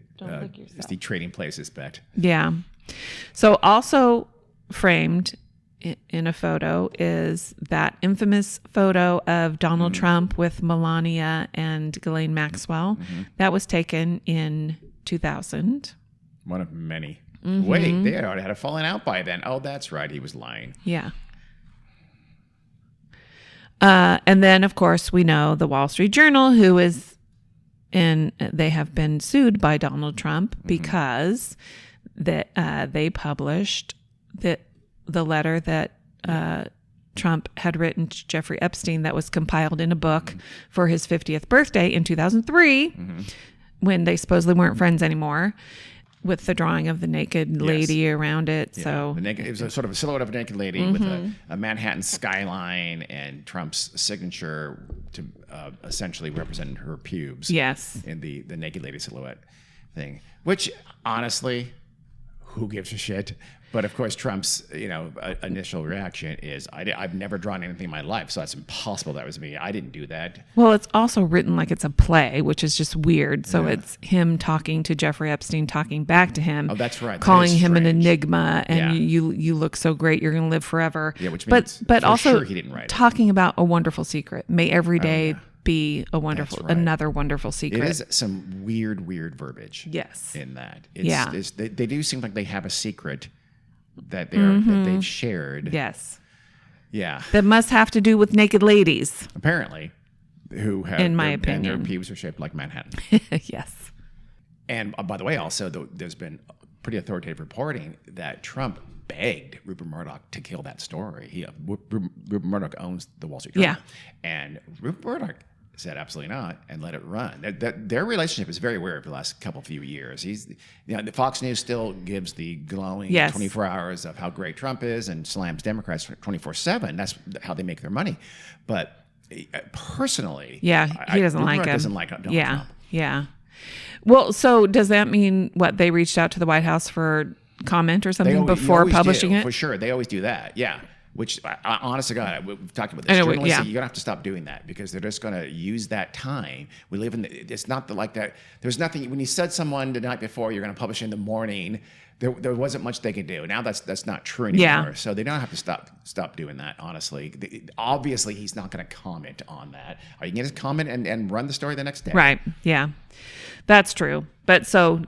Speaker 1: it's
Speaker 2: yourself.
Speaker 1: the trading places bet.
Speaker 2: yeah. So also framed in a photo is that infamous photo of Donald Trump with Melania and Ghislaine Maxwell. That was taken in 2000.
Speaker 1: One of many. Wait, they had already had a falling out by then. Oh, that's right. He was lying.
Speaker 2: Yeah. And then, of course, we know the Wall Street Journal, who is they have been sued by Donald Trump because they published the letter that Trump had written to Jeffrey Epstein that was compiled in a book for his 50th birthday in 2003, when they supposedly weren't friends anymore, with the drawing of the naked lady around it.
Speaker 1: Yeah,
Speaker 2: So
Speaker 1: it was a sort of a silhouette of a naked lady with a Manhattan skyline and Trump's signature to essentially represent her pubes.
Speaker 2: yes.
Speaker 1: In the naked lady silhouette thing. Which, honestly, who gives a shit? But of course, Trump's initial reaction is, I've never drawn anything in my life, so that's impossible. That was me. I didn't do that.
Speaker 2: Well, it's also written like it's a play, which is just weird. So it's him talking to Jeffrey Epstein, talking back to him.
Speaker 1: Oh, that's right.
Speaker 2: Calling him an
Speaker 1: strange.
Speaker 2: enigma, and you look so great, you're going to live forever.
Speaker 1: Yeah, which means
Speaker 2: but
Speaker 1: for
Speaker 2: also
Speaker 1: sure he didn't write it.
Speaker 2: talking about a wonderful secret. May every day be a wonderful,
Speaker 1: That's right.
Speaker 2: another wonderful secret.
Speaker 1: It is some weird verbiage.
Speaker 2: Yes.
Speaker 1: In that, they do seem like they have a secret that that they've shared.
Speaker 2: Yes.
Speaker 1: Yeah.
Speaker 2: That must have to do with naked ladies.
Speaker 1: Apparently, who have,
Speaker 2: in my
Speaker 1: and
Speaker 2: opinion,
Speaker 1: their pubes are shaped like Manhattan.
Speaker 2: Yes.
Speaker 1: And by the way, also there's been pretty authoritative reporting that Trump begged Rupert Murdoch to kill that story. Rupert Murdoch owns the Wall Street Journal.
Speaker 2: Yeah.
Speaker 1: And Rupert Murdoch said absolutely not and let it run. Their relationship is very weird for the last few years. The Fox News still gives the glowing 24 hours of how great Trump is and slams Democrats 24/7. That's how they make their money. But personally,
Speaker 2: he doesn't
Speaker 1: Rupert
Speaker 2: like
Speaker 1: Murdoch
Speaker 2: him.
Speaker 1: doesn't like Donald Trump.
Speaker 2: Yeah. Well, so does that mean they reached out to the White House for comment or something before publishing it?
Speaker 1: For sure. They always do that. Yeah. Which, honest to God, we've talked about this. Journalists, you're going to have to stop doing that because they're just going to use that time. We live in it's not like that. There's nothing, when you said someone the night before you're going to publish in the morning, there wasn't much they could do. Now that's not true anymore.
Speaker 2: Yeah.
Speaker 1: So they don't have to stop doing that, honestly. Obviously, he's not going to comment on that. Are you going to comment and run the story the next day?
Speaker 2: Right. Yeah. That's true. But so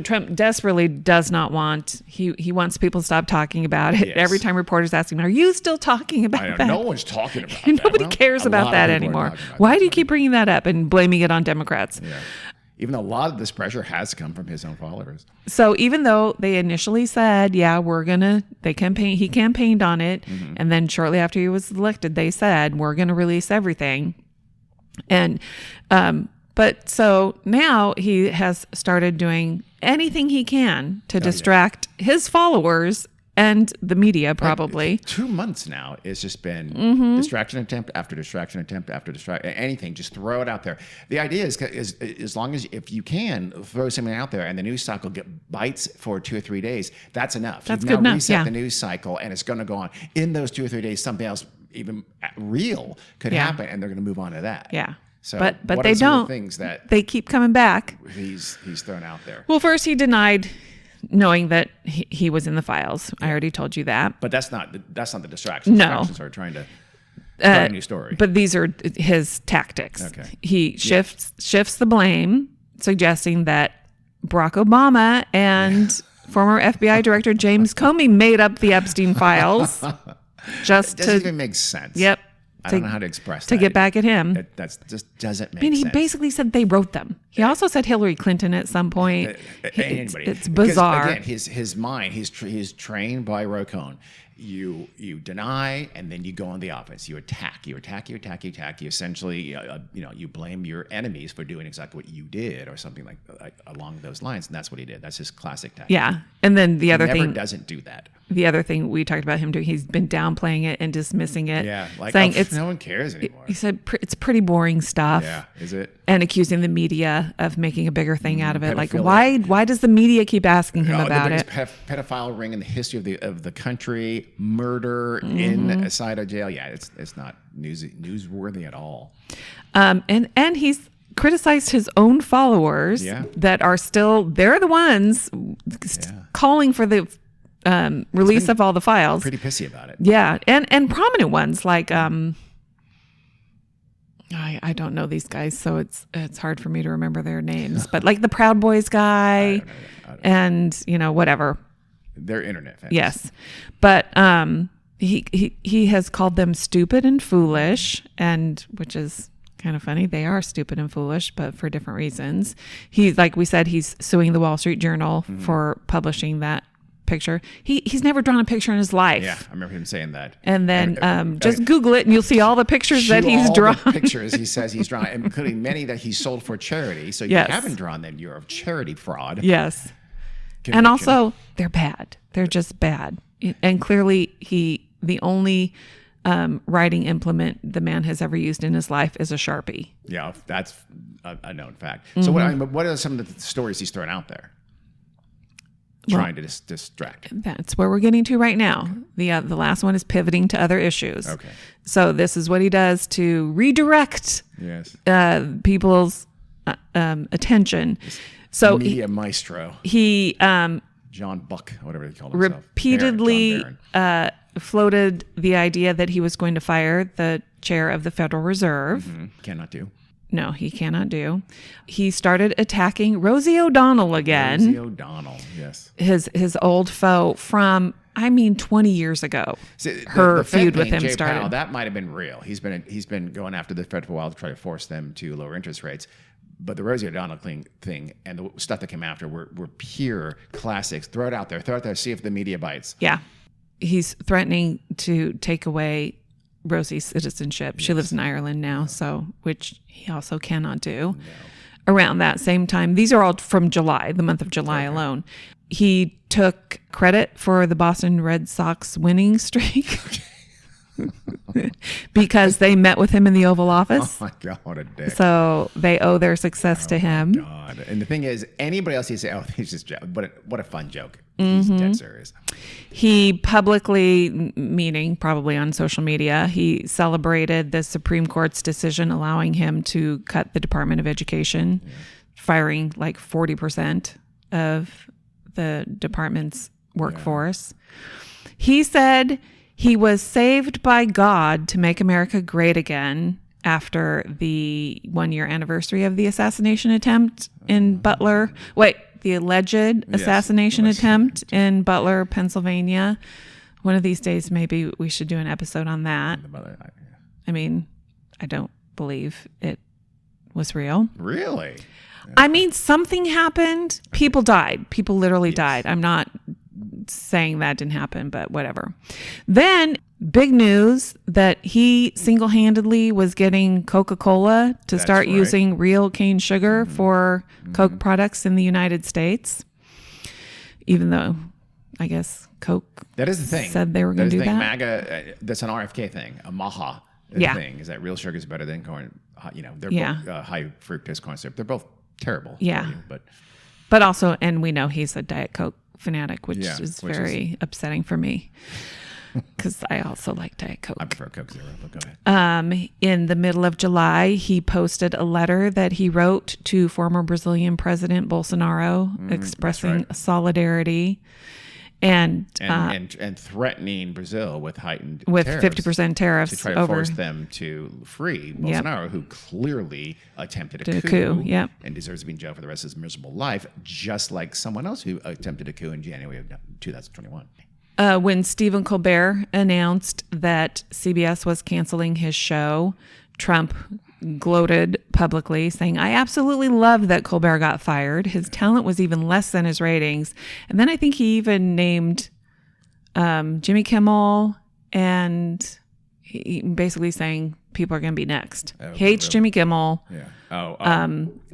Speaker 2: Trump desperately does not want, he wants people to stop talking about it.
Speaker 1: Yes.
Speaker 2: Every time reporters ask him, are you still talking about that?
Speaker 1: No one's talking about that.
Speaker 2: Nobody cares about that anymore. Why do you keep bringing that up and blaming it on Democrats?
Speaker 1: Yeah. Even though a lot of this pressure has come from his own followers.
Speaker 2: So even though they initially said, he campaigned on it. Mm-hmm. And then shortly after he was elected, they said, we're going to release everything. And, but so now he has started doing anything he can to distract his followers and the media, probably.
Speaker 1: Like 2 months now, it's just been distraction attempt after distraction attempt after distraction. Anything, just throw it out there. The idea is as long as, if you can, throw something out there and the news cycle bites for 2 or 3 days, that's enough.
Speaker 2: That's
Speaker 1: You've
Speaker 2: good
Speaker 1: now
Speaker 2: enough,
Speaker 1: reset the news cycle and it's going to go on. In those 2 or 3 days, something else even real could happen and they're going to move on to that.
Speaker 2: Yeah.
Speaker 1: So
Speaker 2: but
Speaker 1: what
Speaker 2: they
Speaker 1: are some
Speaker 2: don't.
Speaker 1: of the things that
Speaker 2: they keep coming back.
Speaker 1: He's thrown out there.
Speaker 2: Well, first he denied knowing that he was in the files. I already told you that.
Speaker 1: But that's not the distraction.
Speaker 2: No.
Speaker 1: Distractions are trying to start a new story.
Speaker 2: But these are his tactics.
Speaker 1: Okay.
Speaker 2: He shifts the blame, suggesting that Barack Obama and former FBI Director James Comey made up the Epstein Files.
Speaker 1: It doesn't even make sense.
Speaker 2: Yep.
Speaker 1: I don't know how to express that.
Speaker 2: To get back at him.
Speaker 1: That just doesn't make sense.
Speaker 2: He basically said they wrote them. He also said Hillary Clinton at some point.
Speaker 1: Anybody.
Speaker 2: It's bizarre.
Speaker 1: Because, again, his mind, he's trained by Rocone. You deny and then you go on the offense. You attack. You essentially you blame your enemies for doing exactly what you did or something like along those lines. And that's what he did. That's his classic tactic.
Speaker 2: Yeah. And then the other
Speaker 1: thing,
Speaker 2: thing
Speaker 1: doesn't do that.
Speaker 2: The other thing we talked about him doing, he's been downplaying it and dismissing it.
Speaker 1: Yeah,
Speaker 2: saying
Speaker 1: no one cares anymore.
Speaker 2: He said it's pretty boring stuff.
Speaker 1: Yeah, is it?
Speaker 2: And accusing the media of making a bigger thing out of it. Like, why does the media keep asking him about it?
Speaker 1: The biggest pedophile ring in the history of the country, murder inside a jail. Yeah, it's not newsworthy at all.
Speaker 2: And he's criticized his own followers that are they're the ones calling for the release of all the files.
Speaker 1: Pretty pissy about it.
Speaker 2: Yeah, and prominent ones like I don't know these guys, so it's hard for me to remember their names. But like the Proud Boys guy,
Speaker 1: I don't know.
Speaker 2: And whatever.
Speaker 1: They're internet fans.
Speaker 2: Yes, but he has called them stupid and foolish, and which is kind of funny. They are stupid and foolish, but for different reasons. Like we said, he's suing the Wall Street Journal for publishing that picture. He's never drawn a picture in his life.
Speaker 1: Yeah, I remember him saying that.
Speaker 2: And then just Google it and you'll see all the pictures that he's drawn.
Speaker 1: The pictures he says he's drawn, including many that he sold for charity. So if you haven't drawn them, you're a charity fraud.
Speaker 2: Yes. Conviction. And also, they're bad. They're just bad. And clearly, the only writing implement the man has ever used in his life is a Sharpie.
Speaker 1: Yeah, that's a known fact. So what are some of the stories he's thrown out there? trying to distract.
Speaker 2: That's where we're getting to right now. The last one is pivoting to other issues.
Speaker 1: Okay.
Speaker 2: So this is what he does to redirect people's attention. So
Speaker 1: media maestro.
Speaker 2: He
Speaker 1: John Buck, whatever they call himself.
Speaker 2: Repeatedly floated the idea that he was going to fire the chair of the Federal Reserve.
Speaker 1: Mm-hmm. Cannot do.
Speaker 2: No, he cannot do. He started attacking Rosie O'Donnell again.
Speaker 1: Rosie O'Donnell, yes.
Speaker 2: His old foe from, 20 years ago.
Speaker 1: See,
Speaker 2: her
Speaker 1: the
Speaker 2: feud
Speaker 1: Fed
Speaker 2: with
Speaker 1: thing,
Speaker 2: him
Speaker 1: Jay
Speaker 2: started.
Speaker 1: Powell, that might have been real. He's been going after the Fed for a while to try to force them to lower interest rates. But the Rosie O'Donnell thing and the stuff that came after were pure classics. Throw it out there. See if the media bites.
Speaker 2: Yeah. He's threatening to take away Rosie's citizenship. Yes. She lives in Ireland now, which he also cannot do. No. Around that same time, these are all from July, the month of July alone. He took credit for the Boston Red Sox winning streak. Because they met with him in the Oval Office.
Speaker 1: Oh my God, what a dick.
Speaker 2: So they owe their success to him.
Speaker 1: God. And the thing is, anybody else you say, he's just joke. What a fun joke. He's dead serious.
Speaker 2: He publicly, meaning probably on social media, he celebrated the Supreme Court's decision allowing him to cut the Department of Education, firing like 40% of the department's workforce. Yeah. He said he was saved by God to make America great again after the 1-year anniversary of the assassination attempt in Butler. The alleged assassination attempt in Butler, Pennsylvania. One of these days, maybe we should do an episode on that. I don't believe it was real.
Speaker 1: Really?
Speaker 2: Something happened. People died. People literally died. I'm not saying that didn't happen, but whatever. Then big news that he single-handedly was getting Coca-Cola to start using real cane sugar for Coke products in the United States, even though I guess Coke
Speaker 1: that is the thing.
Speaker 2: Said they were going to do that.
Speaker 1: MAGA, that's an RFK thing, a MAHA thing, is that real sugar is better than corn. They're both high fructose corn syrup. They're both terrible.
Speaker 2: Yeah.
Speaker 1: For you,
Speaker 2: but also, and we know he's a Diet Coke fanatic, which is very upsetting for me because I also like Diet Coke.
Speaker 1: I prefer Coke Zero, but go ahead.
Speaker 2: In the middle of July, he posted a letter that he wrote to former Brazilian President Bolsonaro expressing solidarity and
Speaker 1: threatening Brazil with heightened
Speaker 2: with
Speaker 1: tariffs
Speaker 2: 50% tariffs
Speaker 1: to try to force them to free Bolsonaro, who clearly attempted a coup and deserves to be in jail for the rest of his miserable life, just like someone else who attempted a coup in January of 2021.
Speaker 2: When Stephen Colbert announced that CBS was canceling his show, Trump gloated publicly, saying, "I absolutely loved that Colbert got fired. His talent was even less than his ratings." And then I think he even named Jimmy Kimmel, and he basically saying people are going to be next. He hates Jimmy Kimmel.
Speaker 1: Yeah.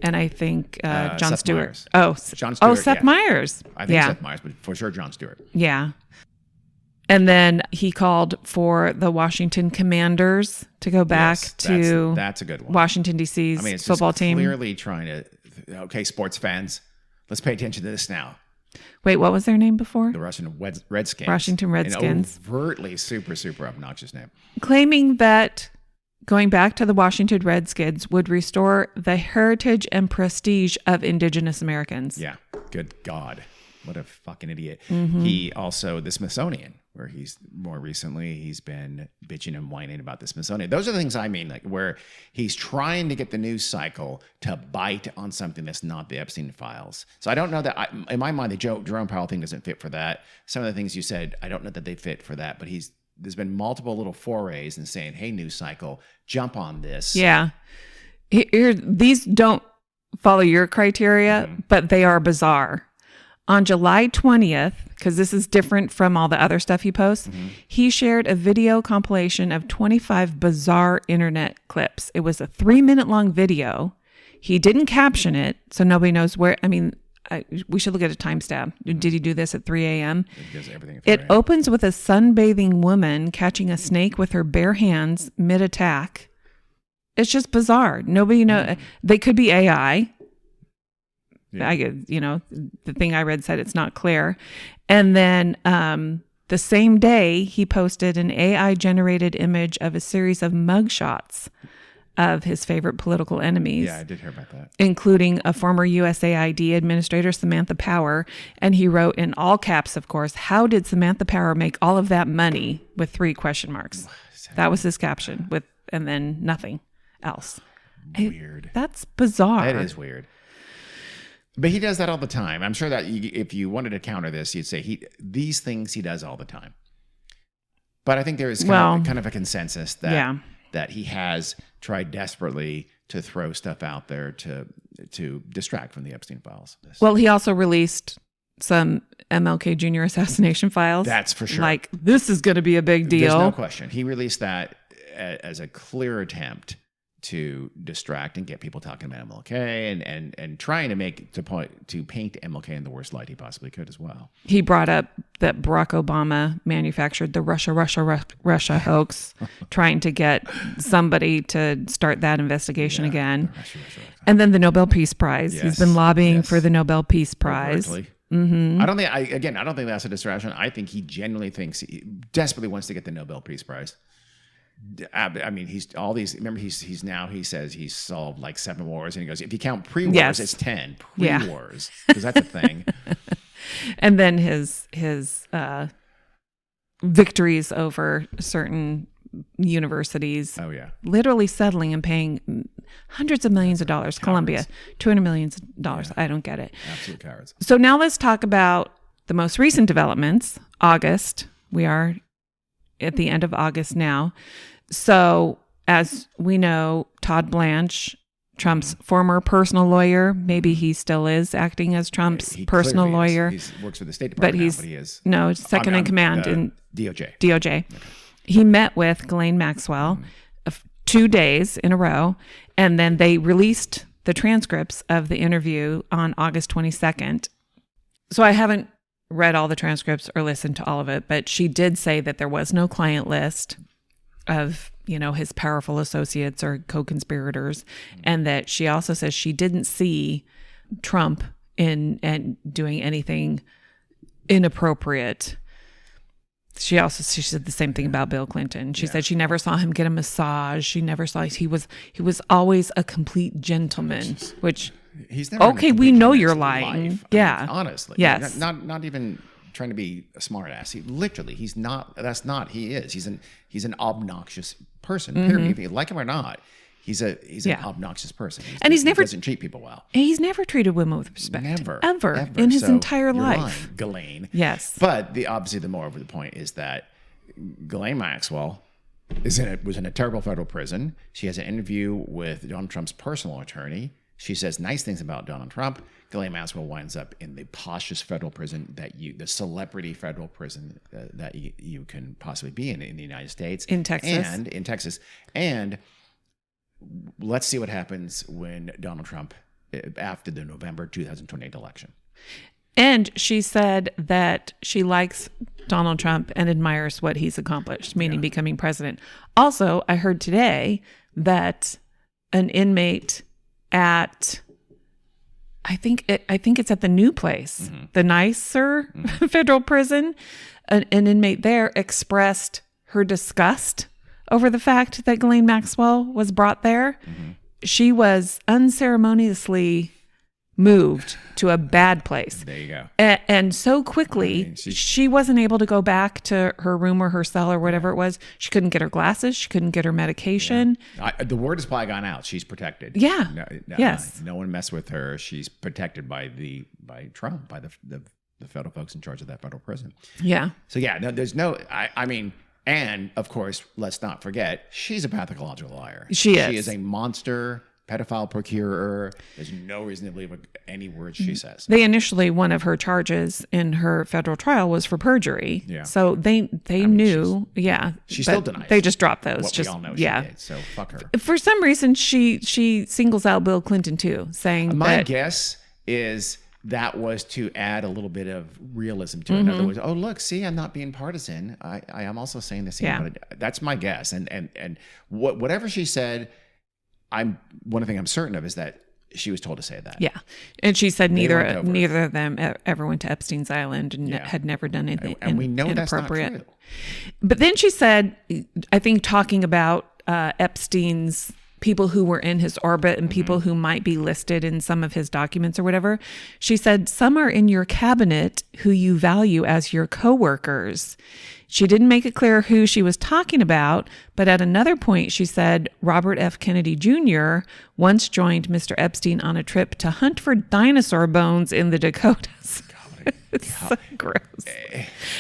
Speaker 2: And I think Jon
Speaker 1: Seth
Speaker 2: Stewart.
Speaker 1: Meyers.
Speaker 2: Jon Stewart. Seth Meyers.
Speaker 1: I think Seth Meyers, but for sure Jon Stewart.
Speaker 2: Yeah. And then he called for the Washington Commanders to go back to
Speaker 1: that's a good one.
Speaker 2: Washington, D.C.'s
Speaker 1: it's
Speaker 2: football team.
Speaker 1: Clearly trying to, okay, sports fans, let's pay attention to this now.
Speaker 2: Wait, what was their name before?
Speaker 1: The Russian Redskins.
Speaker 2: Washington Redskins.
Speaker 1: An overtly super, super obnoxious name.
Speaker 2: Claiming that going back to the Washington Redskins would restore the heritage and prestige of Indigenous Americans.
Speaker 1: Yeah. Good God. What a fucking idiot. He also, the Smithsonian, where he's been bitching and whining about the Smithsonian. Those are the things I mean, like where he's trying to get the news cycle to bite on something that's not the Epstein Files. So I don't know that, in my mind, the Jerome Powell thing doesn't fit for that. Some of the things you said, I don't know that they fit for that, but there's been multiple little forays and saying, hey, news cycle, jump on this.
Speaker 2: Yeah. These don't follow your criteria, but they are bizarre. On July 20th, because this is different from all the other stuff he posts, he shared a video compilation of 25 bizarre internet clips. It was a 3-minute long video. He didn't caption it, so nobody knows where. We should look at a timestamp. Did he do this at 3 a.m.?
Speaker 1: It does everything at 3
Speaker 2: It opens with a sunbathing woman catching a snake with her bare hands mid-attack. It's just bizarre. Nobody knows. They could be AI. The thing I read said it's not clear. And then the same day, he posted an AI-generated image of a series of mugshots of his favorite political enemies.
Speaker 1: Yeah, I did hear about that.
Speaker 2: Including a former USAID administrator, Samantha Power. And he wrote in all caps, of course, "How did Samantha Power make all of that money?" with 3 question marks. That was his caption, and then nothing else.
Speaker 1: Weird.
Speaker 2: That's bizarre.
Speaker 1: That is weird. But he does that all the time. I'm sure that if you wanted to counter this, you'd say these things he does all the time. But I think there is kind of a consensus that he has tried desperately to throw stuff out there to distract from the Epstein Files.
Speaker 2: Well, he also released some MLK Jr. assassination files. That's for sure. Like, this is going to be a big deal.
Speaker 1: There's no question. He released that as a clear attempt to distract and get people talking about MLK and trying to paint MLK in the worst light he possibly could as well.
Speaker 2: He brought up that Barack Obama manufactured the Russia hoax, trying to get somebody to start that investigation again. Russia. And then the Nobel Peace Prize. Yes. He's been lobbying for the Nobel Peace Prize. Mm-hmm.
Speaker 1: I don't think that's a distraction. I think he genuinely thinks he desperately wants to get the Nobel Peace Prize. I mean, he's all these. Remember, he says he's solved like 7 wars, and he goes, if you count pre-wars, it's 10 pre-wars, because that's a thing.
Speaker 2: And then his victories over certain universities.
Speaker 1: Oh yeah,
Speaker 2: literally settling and paying hundreds of millions of dollars. Columbia, $200 million. Yeah. I don't get it.
Speaker 1: Absolute cowards.
Speaker 2: So now let's talk about the most recent developments. August. We are at the end of August now. So, as we know, Todd Blanche, Trump's former personal lawyer, maybe he still is acting as Trump's personal lawyer. He works for the State Department, but he is second in command in DOJ. Okay. He met with Ghislaine Maxwell 2 days in a row, and then they released the transcripts of the interview on August 22nd. So I haven't read all the transcripts or listened to all of it, but she did say that there was no client list of, his powerful associates or co-conspirators, and that she also says she didn't see Trump in doing anything inappropriate. She said the same thing about Bill Clinton. She said she never saw him get a massage. She never saw he was always a complete gentleman, which
Speaker 1: he's never
Speaker 2: we know you're lying.
Speaker 1: Life.
Speaker 2: Yeah.
Speaker 1: I mean, honestly.
Speaker 2: Yes.
Speaker 1: Not even trying to be a smart ass. He's not, that's not, he is. He's an obnoxious person, period.
Speaker 2: Mm-hmm.
Speaker 1: If you like him or not, he's an obnoxious person.
Speaker 2: He
Speaker 1: doesn't treat people well.
Speaker 2: He's never treated women with respect.
Speaker 1: Never.
Speaker 2: Ever. In his entire life.
Speaker 1: Lying, Ghislaine.
Speaker 2: Yes.
Speaker 1: But obviously the more over the point is that Ghislaine Maxwell was in a terrible federal prison. She has an interview with Donald Trump's personal attorney. She says nice things about Donald Trump. Ghislaine Maxwell winds up in the poshest federal prison the celebrity federal prison that you can possibly be in the United States.
Speaker 2: In Texas.
Speaker 1: And let's see what happens when Donald Trump, after the November 2028 election.
Speaker 2: And she said that she likes Donald Trump and admires what he's accomplished, meaning becoming president. Also, I heard today that an inmate at, I think it's at the new place, the nicer federal prison, an inmate there expressed her disgust over the fact that Ghislaine Maxwell was brought there. She was unceremoniously moved to a bad place.
Speaker 1: There you go.
Speaker 2: And so quickly, she wasn't able to go back to her room or her cell or whatever it was. She couldn't get her glasses. She couldn't get her medication.
Speaker 1: Yeah. The word has probably gone out. She's protected.
Speaker 2: Yeah.
Speaker 1: Yes. No one messed with her. She's protected by Trump, by the federal folks in charge of that federal prison.
Speaker 2: Yeah.
Speaker 1: So there's no. I mean. And of course, let's not forget, she's a pathological liar.
Speaker 2: She is.
Speaker 1: She is a monster pedophile procurer. There's no reason to believe any words she says.
Speaker 2: One of her charges in her federal trial was for perjury.
Speaker 1: Yeah.
Speaker 2: So they knew.
Speaker 1: She still denies.
Speaker 2: They just dropped those.
Speaker 1: What we all know she did. So fuck her.
Speaker 2: For some reason, she singles out Bill Clinton too, saying
Speaker 1: my guess is that was to add a little bit of realism to it. In other words, oh look, see, I'm not being partisan. I am also saying the same. Yeah. That's my guess. And whatever she said, one thing I'm certain of is that she was told to say that.
Speaker 2: Yeah. And she said
Speaker 1: went over.
Speaker 2: neither of them ever went to Epstein's Island and
Speaker 1: Yeah.
Speaker 2: had never done anything
Speaker 1: And we know that's not
Speaker 2: inappropriate.
Speaker 1: true.
Speaker 2: But then she said, I think talking about Epstein's people who were in his orbit and people who might be listed in some of his documents or whatever, she said, some are in your cabinet who you value as your coworkers. She didn't make it clear who she was talking about, but at another point she said Robert F. Kennedy Jr. once joined Mr. Epstein on a trip to hunt for dinosaur bones in the Dakotas. It's so gross.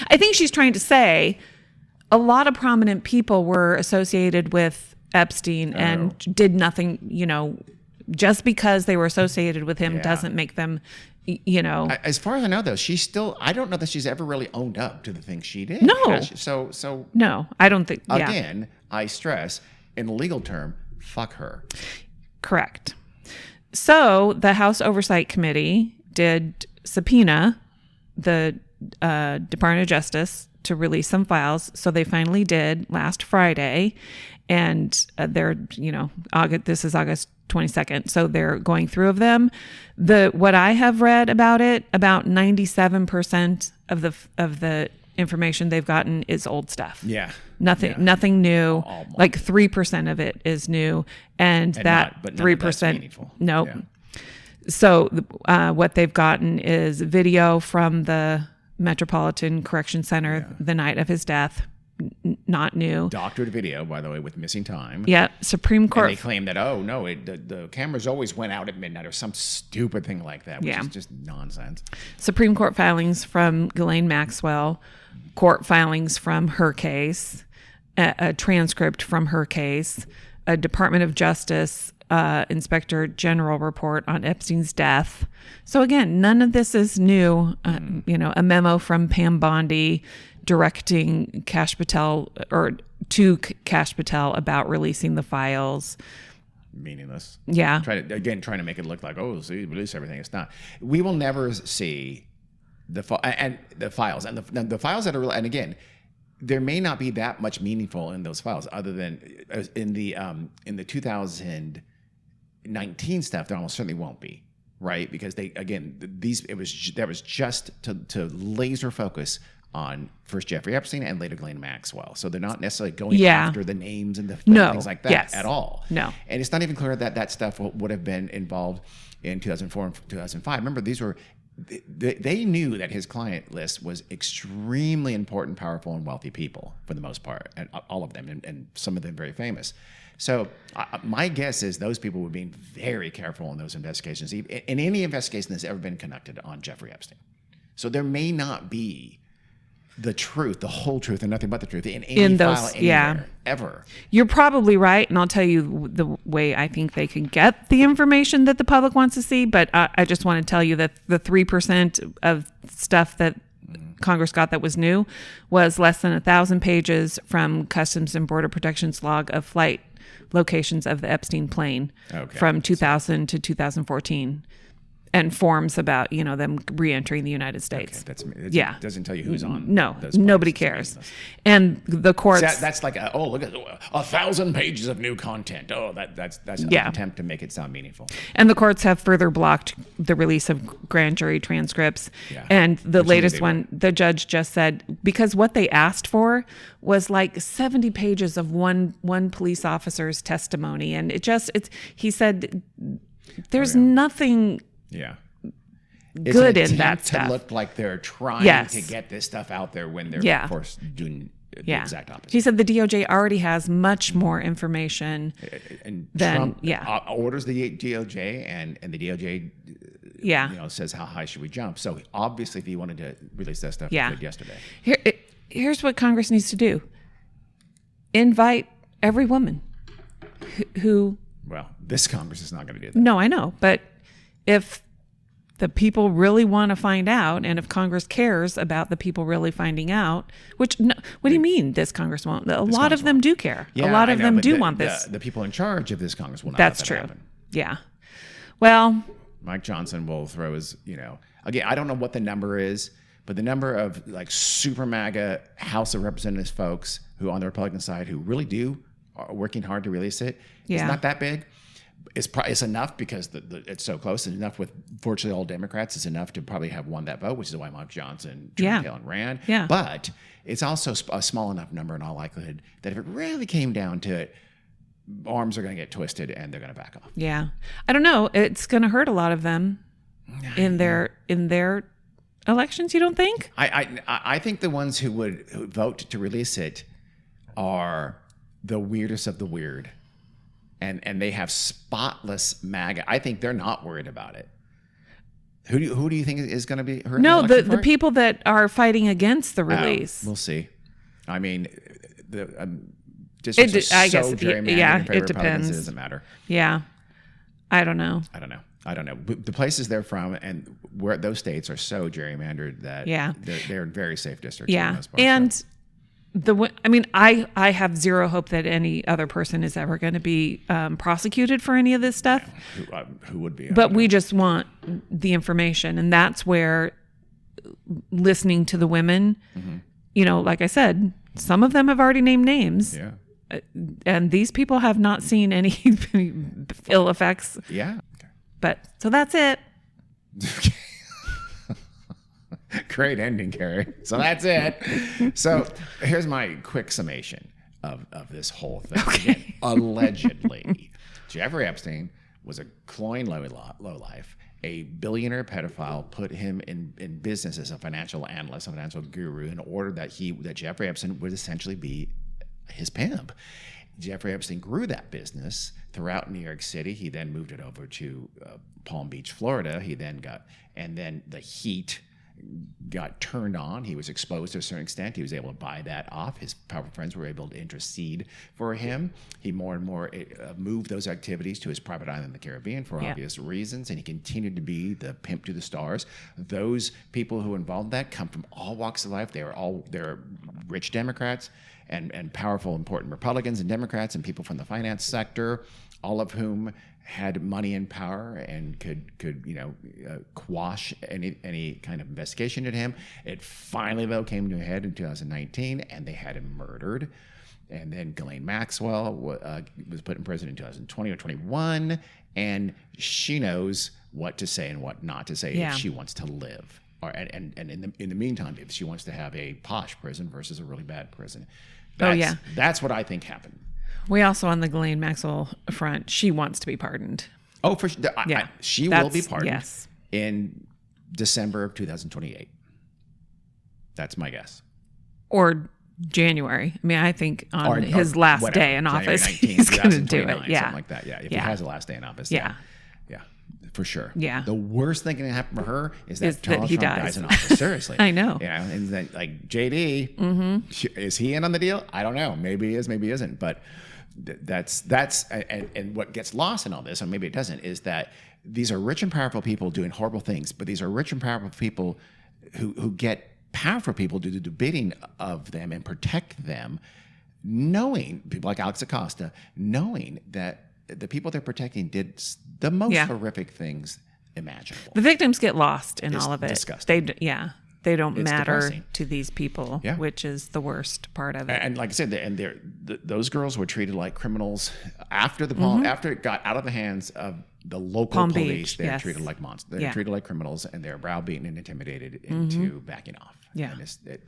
Speaker 2: I think she's trying to say a lot of prominent people were associated with Epstein and did nothing, just because they were associated with him doesn't make them,
Speaker 1: As far as I know, though, I don't know that she's ever really owned up to the things she did.
Speaker 2: No.
Speaker 1: So
Speaker 2: No, I don't think,
Speaker 1: again, I stress, in a legal term, fuck her.
Speaker 2: Correct. So the House Oversight Committee did subpoena the Department of Justice to release some files. So they finally did last Friday. And they're, this is August 22nd. So they're going through of them. What I have read about it, about 97% of the information they've gotten is old stuff.
Speaker 1: Yeah.
Speaker 2: Nothing new. Like 3% of it is new. And that
Speaker 1: but
Speaker 2: 3%.
Speaker 1: Meaningful.
Speaker 2: Nope.
Speaker 1: Yeah.
Speaker 2: So what they've gotten is video from the Metropolitan Correction Center the night of his death. Not new.
Speaker 1: Doctored video, by the way, with missing time.
Speaker 2: Yeah. Supreme Court.
Speaker 1: And they claim that, the cameras always went out at midnight or some stupid thing like that, which is just nonsense.
Speaker 2: Supreme Court filings from Ghislaine Maxwell, court filings from her case, a transcript from her case, a Department of Justice Inspector General report on Epstein's death. So again, none of this is new. A memo from Pam Bondi directing Kash Patel Kash Patel about releasing the files.
Speaker 1: Meaningless.
Speaker 2: Yeah.
Speaker 1: Trying to make it look like, see, release everything. It's not. We will never see the files and the files that are, and again, there may not be that much meaningful in those files other than in the 2019 stuff. There almost certainly won't be, right? Because that was just to laser focus on first Jeffrey Epstein and later Ghislaine Maxwell. So they're not necessarily going after the names and the things like that at all.
Speaker 2: No.
Speaker 1: And it's not even clear that stuff would have been involved in 2004 and 2005. Remember, they knew that his client list was extremely important, powerful, and wealthy people for the most part, and all of them, and some of them very famous. So my guess is those people were being very careful in those investigations, in any investigation that's ever been conducted on Jeffrey Epstein. So there may not be the truth, the whole truth, and nothing but the truth in any file anywhere, ever.
Speaker 2: You're probably right, and I'll tell you the way I think they can get the information that the public wants to see, but I just want to tell you that the 3% of stuff that Congress got that was new was less than 1,000 pages from Customs and Border Protection's log of flight locations of the Epstein plane from 2000 to 2014. And forms about, them re-entering the United States.
Speaker 1: It doesn't tell you who's on.
Speaker 2: No, nobody cares. And the courts.
Speaker 1: That's like, look at 1,000 pages of new content. That's an attempt to make it sound meaningful.
Speaker 2: And the courts have further blocked the release of grand jury transcripts. Yeah. And the latest one, the judge just said, because what they asked for was like 70 pages of one police officer's testimony. And he said, there's nothing...
Speaker 1: Yeah.
Speaker 2: Good in that stuff.
Speaker 1: To look like they're trying to get this stuff out there when they're, of course, doing the exact opposite.
Speaker 2: He said the DOJ already has much more information
Speaker 1: than Trump orders the DOJ, and the DOJ says, how high should we jump? So obviously, if he wanted to release that stuff, he did yesterday.
Speaker 2: Here's what Congress needs to do. Invite every woman who...
Speaker 1: Well, this Congress is not going to do that.
Speaker 2: No, I know, but... If the people really want to find out, and if Congress cares about the people really finding out, what do you mean this Congress won't? A lot of them do care. A lot of them do want this.
Speaker 1: The people in charge of this Congress will not
Speaker 2: let that happen. Yeah. Well,
Speaker 1: Mike Johnson will throw his, again, I don't know what the number is, but the number of like super MAGA House of Representatives folks who on the Republican side who really are working hard to release it, it's not that big. It's enough because it's so close. It's enough with virtually all Democrats. It's enough to probably have won that vote, which is why Mike Johnson turned tail and ran.
Speaker 2: Yeah.
Speaker 1: But it's also a small enough number in all likelihood that if it really came down to it, arms are going to get twisted and they're going to back off.
Speaker 2: Yeah. I don't know. It's going to hurt a lot of them in their elections, you don't think?
Speaker 1: I think the ones who would vote to release it are the weirdest of the weird. And they have spotless MAGA. I think they're not worried about it. Who do you think is going to be hurt?
Speaker 2: No, the people that are fighting against the release.
Speaker 1: We'll see. I mean, the districts are so gerrymandered in favor of Republicans, it doesn't matter.
Speaker 2: Yeah. I don't know.
Speaker 1: The places they're from and where those states are so gerrymandered that they're very safe districts.
Speaker 2: Yeah.
Speaker 1: For the most part,
Speaker 2: and I have zero hope that any other person is ever going to be prosecuted for any of this stuff.
Speaker 1: Who would be?
Speaker 2: But we just want the information. And that's where listening to the women, like I said, some of them have already named names.
Speaker 1: Yeah.
Speaker 2: And these people have not seen any ill effects.
Speaker 1: Yeah.
Speaker 2: But so that's it.
Speaker 1: Great ending, Carrie. So that's it. So here's my quick summation of this whole thing.
Speaker 2: Okay.
Speaker 1: Again, allegedly, Jeffrey Epstein was a cloying lowlife. A billionaire pedophile put him in business as a financial analyst, a financial guru, in order that Jeffrey Epstein would essentially be his pimp. Jeffrey Epstein grew that business throughout New York City. He then moved it over to Palm Beach, Florida. And then the heat got turned on. He was exposed to a certain extent. He was able to buy that off. His powerful friends were able to intercede for him. He more and more moved those activities to his private island in the Caribbean for obvious reasons, and he continued to be the pimp to the stars. Those people who involved in that come from all walks of life. They're rich Democrats and powerful, important Republicans and Democrats and people from the finance sector, all of whom had money and power and could quash any kind of investigation into him. It finally, though, came to a head in 2019, and they had him murdered. And then Ghislaine Maxwell was put in prison in 2020 or 21, and she knows what to say and what not to say if she wants to live. And in the meantime, if she wants to have a posh prison versus a really bad prison. That's what I think happened.
Speaker 2: We also, on the Ghislaine Maxwell front, she wants to be pardoned.
Speaker 1: Oh, for sure. She will be pardoned in December of 2028. That's my guess.
Speaker 2: Or January. I mean, I think on his last day in office, he's going to do it. Yeah.
Speaker 1: Something like that. Yeah. If he has a last day in office. Yeah. For sure.
Speaker 2: Yeah.
Speaker 1: The worst thing that can happen for her is that Donald Trump dies in office. Seriously.
Speaker 2: I know.
Speaker 1: And then, like, JD, is he in on the deal? I don't know. Maybe he is, maybe he isn't. But that's and what gets lost in all this, and maybe it doesn't, is that these are rich and powerful people doing horrible things, but these are rich and powerful people who get powerful people to do the bidding of them and protect them, knowing, people like Alex Acosta, knowing that the people they're protecting did the most horrific things imaginable.
Speaker 2: The victims get lost in all of it.
Speaker 1: Disgusting.
Speaker 2: They don't matter
Speaker 1: depressing
Speaker 2: to these people, which is the worst part of it.
Speaker 1: And like I said, those girls were treated like criminals after after it got out of the hands of the local
Speaker 2: Palm
Speaker 1: police.
Speaker 2: Beach,
Speaker 1: They're treated like monsters. They're treated like criminals, and they're browbeaten and intimidated into backing off.
Speaker 2: Yeah.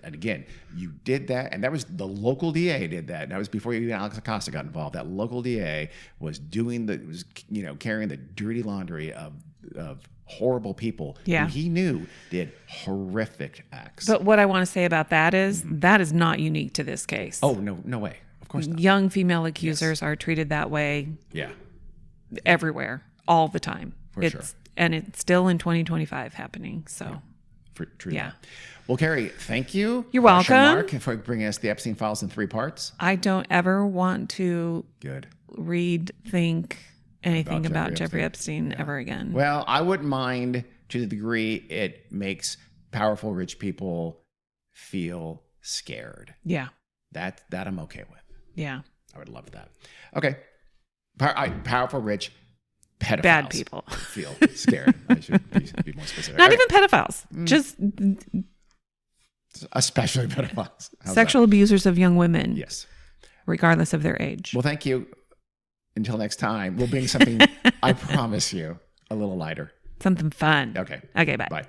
Speaker 1: And again, you did that, and that was the local DA did that. That was before even Alex Acosta got involved. That local DA was carrying the dirty laundry of horrible people who he knew did horrific acts.
Speaker 2: But what I want to say about that is that is not unique to this case.
Speaker 1: Oh, no way. Of course not.
Speaker 2: Young female accusers are treated that way everywhere, all the time.
Speaker 1: For sure.
Speaker 2: And it's still in 2025 happening. So,
Speaker 1: true. Well, Carrie, thank you.
Speaker 2: You're welcome.
Speaker 1: Mark, for bringing us the Epstein Files in 3 parts.
Speaker 2: I don't ever want to think anything about Jeffrey Epstein ever again.
Speaker 1: Well, I wouldn't mind to the degree it makes powerful rich people feel scared.
Speaker 2: Yeah.
Speaker 1: That I'm okay with.
Speaker 2: Yeah.
Speaker 1: I would love that. Okay. Powerful rich pedophiles.
Speaker 2: Bad people
Speaker 1: feel scared. I should be more specific.
Speaker 2: Not even pedophiles. Just
Speaker 1: especially pedophiles.
Speaker 2: Sexual abusers of young women.
Speaker 1: Yes.
Speaker 2: Regardless of their age.
Speaker 1: Well, thank you. Until next time, we'll bring something I promise you, a little lighter.
Speaker 2: Something fun.
Speaker 1: Okay.
Speaker 2: Okay, bye.
Speaker 1: Bye.